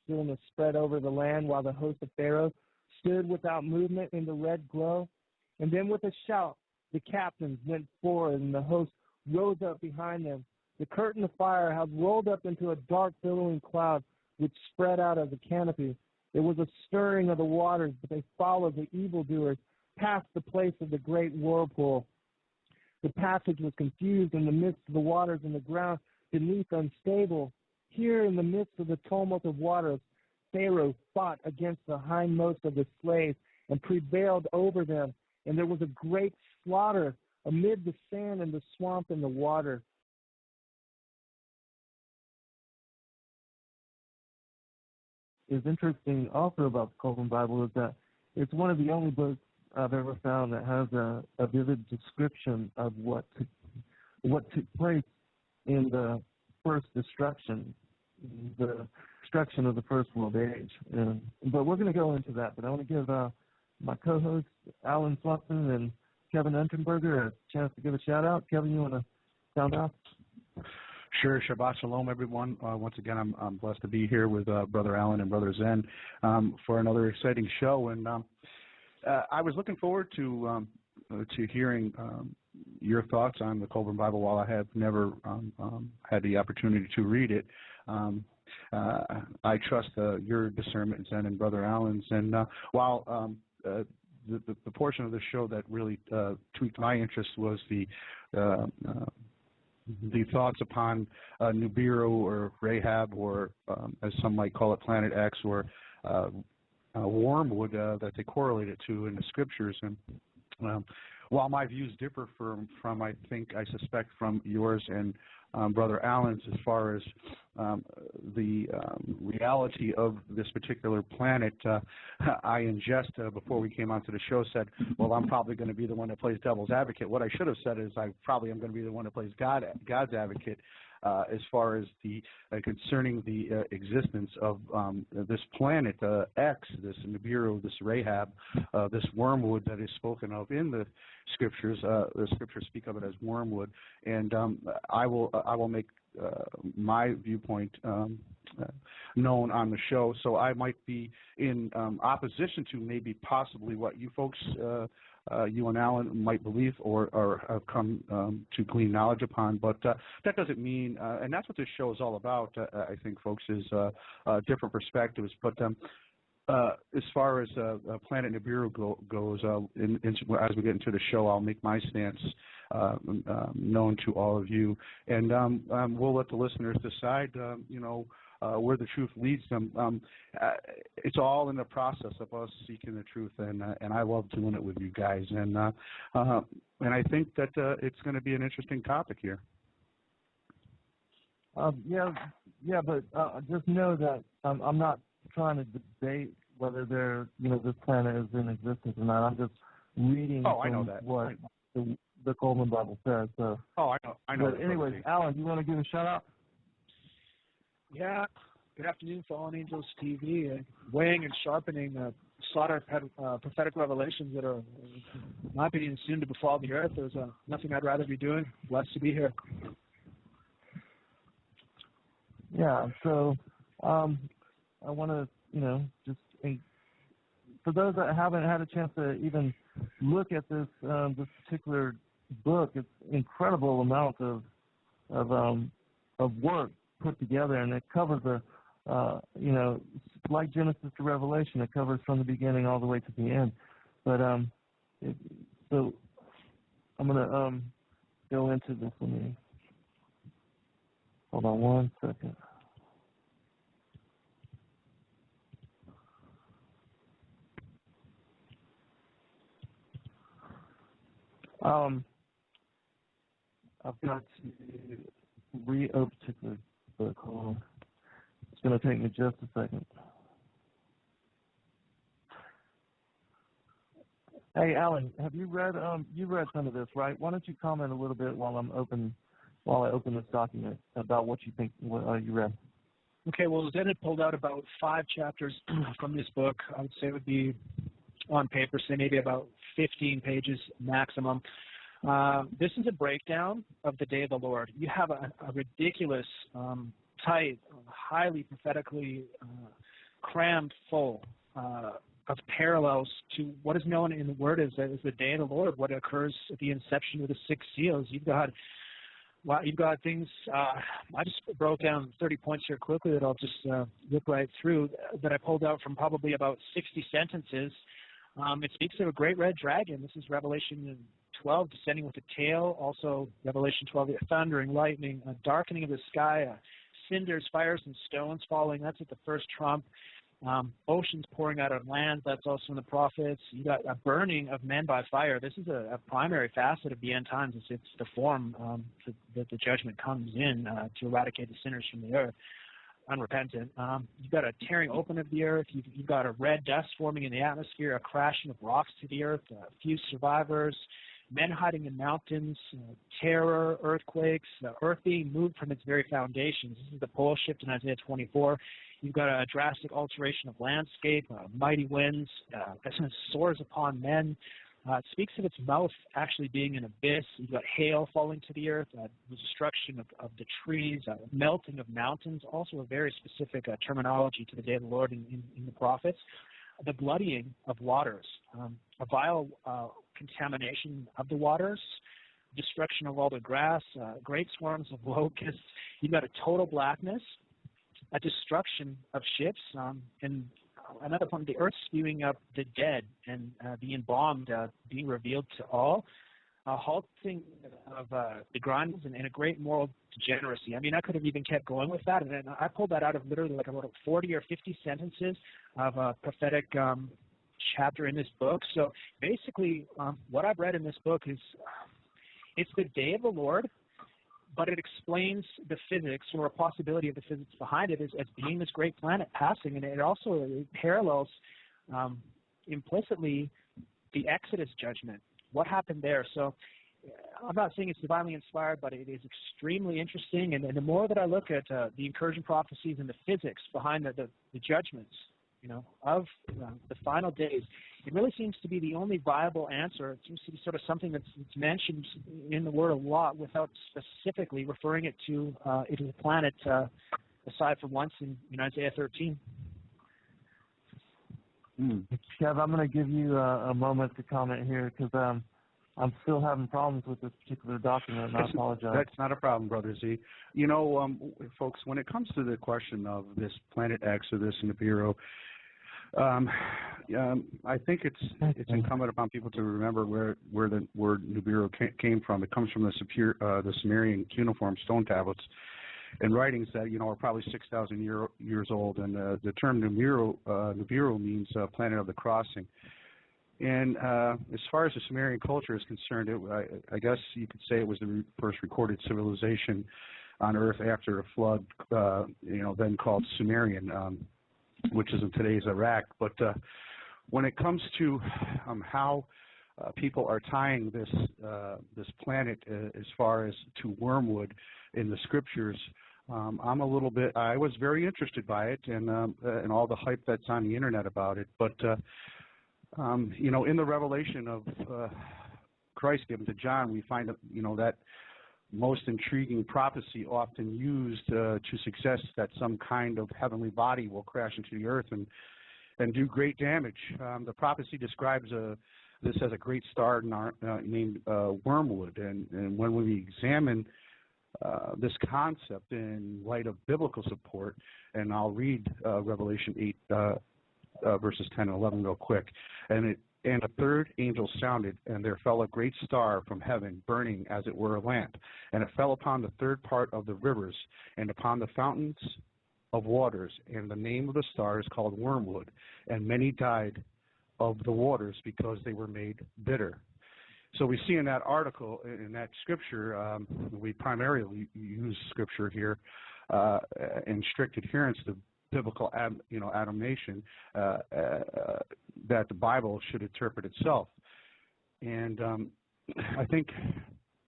Stillness spread over the land while the host of Pharaoh stood without movement in the red glow. And then with a shout, the captains went forward, and the host rose up behind them. The curtain of fire had rolled up into a dark billowing cloud which spread out as a canopy. There was a stirring of the waters, but they followed the evildoers past the place of the great whirlpool. The passage was confused in the midst of the waters, and the ground beneath unstable. Here in the midst of the tumult of waters, Pharaoh fought against the hindmost of the slaves and prevailed over them, and there was a great slaughter amid the sand and the swamp and the water. Is interesting also about the Kolbrin Bible is that it's one of the only books I've ever found that has a vivid description of what took place in the first destruction, the destruction of the First World Age. But we're going to go into that. But I want to give my co-hosts, Alan Swanson and Kevin Unterberger, a chance to give a shout-out. Kevin, you want to sound off? Sure. Shabbat Shalom, everyone. Once again, I'm blessed to be here with Brother Alan and Brother Zen for another exciting show. And I was looking forward to hearing your thoughts on the Kolbrin Bible while I have never had the opportunity to read it. I trust your discernment, Zen, and Brother Alan's. And while the portion of the show that really tweaked my interest was the thoughts upon Nibiru or Rahab, or as some might call it, Planet X, or wormwood that they correlate it to in the scriptures. And while my views differ from I suspect from yours and Brother Allen's as far as the reality of this particular planet, I in jest before we came onto the show said, well, I'm probably going to be the one that plays devil's advocate. What I should have said is I probably am going to be the one that plays God's advocate as far as the concerning the existence of this planet X, this Nibiru, this Rahab, this wormwood that is spoken of in the scriptures. The scriptures speak of it as wormwood, and I will make my viewpoint known on the show. So I might be in opposition to maybe possibly what you folks, you and Alan, might believe or have come to glean knowledge upon. But that doesn't mean, and that's what this show is all about, I think, folks, is different perspectives. But as far as Planet Nibiru goes, as we get into the show, I'll make my stance known to all of you, and we'll let the listeners decide, where the truth leads them. It's all in the process of us seeking the truth, and I love doing it with you guys, and I think that it's going to be an interesting topic here. Yeah, but just know that I'm not trying to debate whether this planet is in existence or not. I'm just reading I know that. What the Kolbrin Bible says. So. I know. But anyways, Alan, do you want to give a shout out? Yeah. Good afternoon, Fallen Angels TV, weighing and sharpening slaughter prophetic revelations that are, in my opinion, soon to befall the earth. There's nothing I'd rather be doing. Blessed to be here. Yeah. So I want to, just for those that haven't had a chance to even look at this particular book, it's incredible amount of work put together, and it covers like Genesis to Revelation, it covers from the beginning all the way to the end. But so I'm gonna go into this. Let me hold on one second. I've got to reopen the book. Hold on. It's going to take me just a second. Hey, Alan, have you read some of this, right? Why don't you comment a little bit while I open this document about what you think you read? Okay, well, Zen had pulled out about 5 chapters from this book. I would say it would be on paper, say maybe about 15 pages maximum. This is a breakdown of the day of the Lord. You have a ridiculous, tight, highly prophetically crammed full of parallels to what is known in the Word as the day of the Lord, what occurs at the inception of the 6 seals. You've got things. I just broke down 30 points here quickly that I'll just look right through that I pulled out from probably about 60 sentences. It speaks of a great red dragon. This is Revelation 12, descending with a tail. Also, Revelation 12, thundering, lightning, a darkening of the sky, cinders, fires, and stones falling. That's at the first trump. Oceans pouring out on land. That's also in the prophets. You got a burning of men by fire. This is a primary facet of the end times. It's the form that the judgment comes in to eradicate the sinners from the earth. Unrepentant. You've got a tearing open of the earth. You've got a red dust forming in the atmosphere, a crashing of rocks to the earth, a few survivors, men hiding in mountains, terror, earthquakes, the earth being moved from its very foundations. This is the pole shift in Isaiah 24. You've got a drastic alteration of landscape, mighty winds, soars upon men. It speaks of its mouth actually being an abyss. You've got hail falling to the earth, the destruction of the trees, melting of mountains, also a very specific terminology to the day of the Lord in the prophets. The bloodying of waters, a vile contamination of the waters, destruction of all the grass, great swarms of locusts. You've got a total blackness, a destruction of ships, and another one, the earth spewing up the dead and the embalmed being revealed to all, a halting of the grinds and a great moral degeneracy. I mean, I could have even kept going with that, and I pulled that out of literally like about 40 or 50 sentences of a prophetic chapter in this book. So basically, what I've read in this book is it's the day of the Lord, but it explains the physics or a possibility of the physics behind it as being this great planet passing, and it also parallels implicitly the Exodus judgment. What happened there? So I'm not saying it's divinely inspired, but it is extremely interesting, and the more that I look at the incursion prophecies and the physics behind the judgments, of the final days, it really seems to be the only viable answer. It seems to be sort of something that's mentioned in the Word a lot without specifically referring it to the planet, aside from once in Isaiah 13. Kev, I'm going to give you a moment to comment here because I'm still having problems with this particular document, and I apologize. That's not a problem, Brother Z. Folks, when it comes to the question of this Planet X or this Nibiru, I think it's incumbent upon people to remember where the word Nibiru came from. It comes from the Sumerian cuneiform stone tablets and writings that are probably 6,000 years old. And the term Nibiru means planet of the crossing. And as far as the Sumerian culture is concerned, I guess you could say it was the first recorded civilization on Earth after a flood, then called Sumerian, which is in today's Iraq. But when it comes to how people are tying this planet as far as to wormwood in the scriptures, I was very interested by it and all the hype that's on the internet about it. But in the revelation of Christ given to John, we find that most intriguing prophecy often used to suggest that some kind of heavenly body will crash into the earth and do great damage. The prophecy describes this as a great star named wormwood, and when we examine this concept in light of biblical support. And I'll read Revelation 8, verses 10 and 11 real quick. And a third angel sounded, and there fell a great star from heaven, burning as it were a lamp. And it fell upon the third part of the rivers, and upon the fountains of waters. And the name of the star is called wormwood. And many died of the waters because they were made bitter. So we see in that article, in that scripture, we primarily use scripture here in strict adherence to biblical, admonition that the Bible should interpret itself. And I think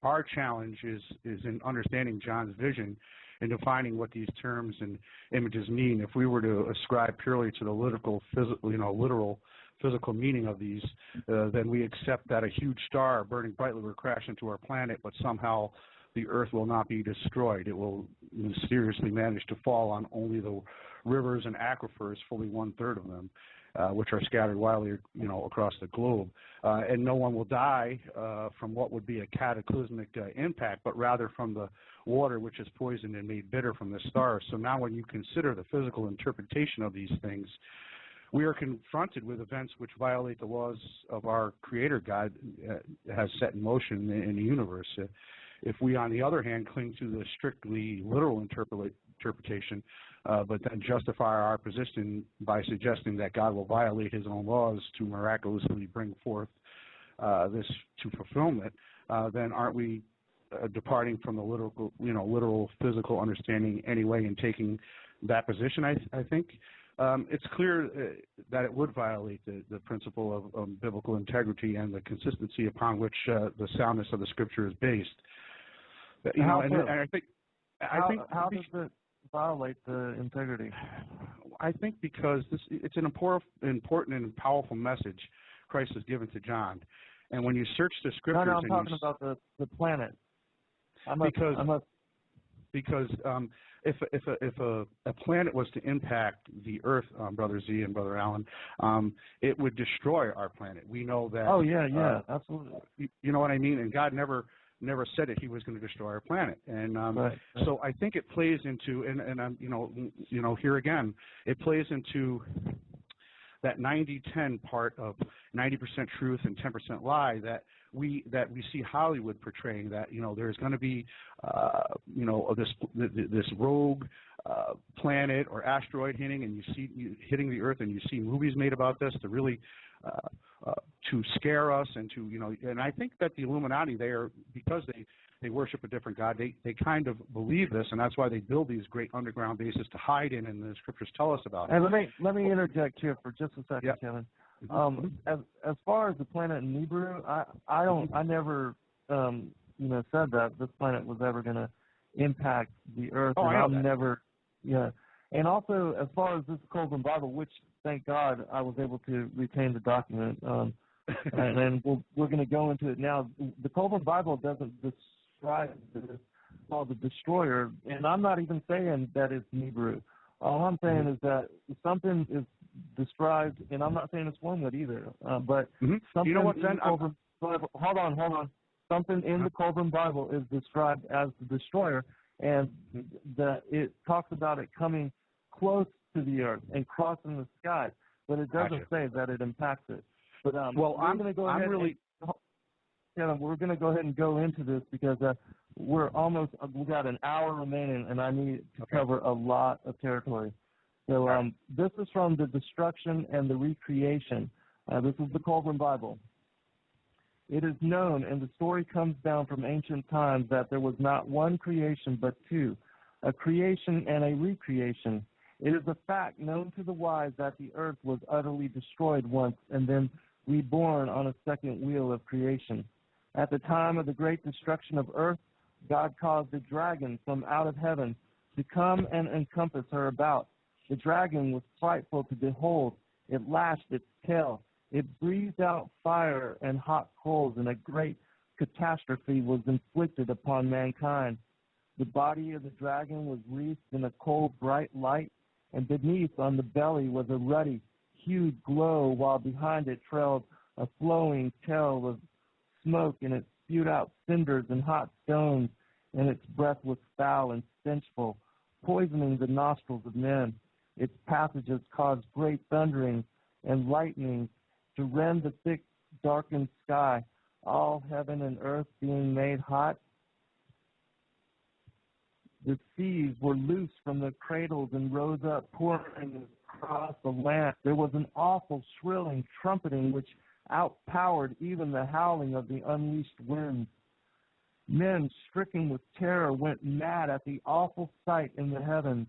our challenge is in understanding John's vision and defining what these terms and images mean. If we were to ascribe purely to the literal physical meaning of these, then we accept that a huge star burning brightly will crash into our planet, but somehow the earth will not be destroyed. It will mysteriously manage to fall on only the rivers and aquifers, fully 1/3 of them, which are scattered widely, across the globe. And no one will die from what would be a cataclysmic impact, but rather from the water which is poisoned and made bitter from the stars. So now when you consider the physical interpretation of these things, we are confronted with events which violate the laws of our Creator God has set in motion in the universe. If we, on the other hand, cling to the strictly literal interpretation, but then justify our position by suggesting that God will violate his own laws to miraculously bring forth this to fulfillment, then aren't we departing from the literal physical understanding anyway and taking that position, I think? It's clear that it would violate the principle of biblical integrity and the consistency upon which the soundness of the Scripture is based. How does it violate the integrity? I think because it's an important and powerful message Christ has given to John. And when you search the Scriptures... No, I'm talking about the planet. Because if a planet was to impact the Earth, Brother Z and Brother Allen, it would destroy our planet. We know that. Oh yeah, absolutely. You know what I mean? And God never said that he was going to destroy our planet. And right. So I think it plays into, and here again, it plays into that 90-10 part of 90% truth and 10% lie that we see Hollywood portraying, that there's going to be this rogue planet or asteroid hitting the Earth, and you see movies made about this to really to scare us and to and I think that the Illuminati, because they worship a different God, they kind of believe this, and that's why they build these great underground bases to hide in, and the Scriptures tell us about it. And let me interject here for just a second, yeah. Kevin. As far as the planet Nibiru, I never said that this planet was ever going to impact the Earth. Oh, and I know that. And also, as far as this Kolbrin Bible, which thank God I was able to retain the document, and then we're going to go into it now. The Kolbrin Bible doesn't describe this called the destroyer, and I'm not even saying that it's Nibiru. All I'm saying is that something is described, and I'm not saying it's wormwood either, but something in the Kolbrin Bible. Hold on. Something in the Kolbrin Bible is described as the destroyer, and that it talks about it coming close to the Earth and crossing the sky, but it doesn't say that it impacts it. But we're going to go ahead and go into this because we got an hour remaining, and I need to cover a lot of territory. So this is from the destruction and the recreation. This is the Kolbrin Bible. It is known, and the story comes down from ancient times, that there was not one creation but two, a creation and a recreation. It is a fact known to the wise that the earth was utterly destroyed once and then reborn on a second wheel of creation. At the time of the great destruction of earth, God caused a dragon from out of heaven to come and encompass her about. The dragon was frightful to behold. It lashed its tail. It breathed out fire and hot coals, and a great catastrophe was inflicted upon mankind. The body of the dragon was wreathed in a cold, bright light, and beneath on the belly was a ruddy, hued glow, while behind it trailed a flowing tail of smoke, and it spewed out cinders and hot stones, and its breath was foul and stenchful, poisoning the nostrils of men. Its passages caused great thunderings and lightnings to rend the thick, darkened sky, all heaven and earth being made hot. The seas were loosed from their cradles and rose up, pouring across the land. There was an awful shrilling, trumpeting, which outpowered even the howling of the unleashed winds. Men, stricken with terror, went mad at the awful sight in the heavens.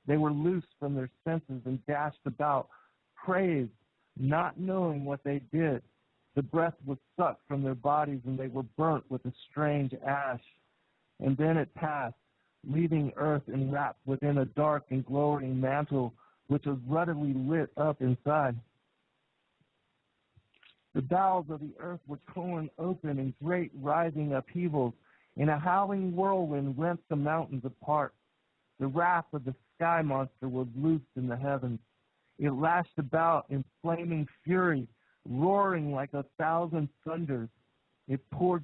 They were loosed from their senses and dashed about, crazed, not knowing what they did. The breath was sucked from their bodies, and they were burnt with a strange ash. And then it passed, leaving earth enwrapped within a dark and glowing mantle, which was ruddily lit up inside. The bowels of the earth were torn open in great rising upheavals, and a howling whirlwind rent the mountains apart. The wrath of the sky monster was loosed in the heavens. It lashed about in flaming fury, roaring like 1,000 thunders. It poured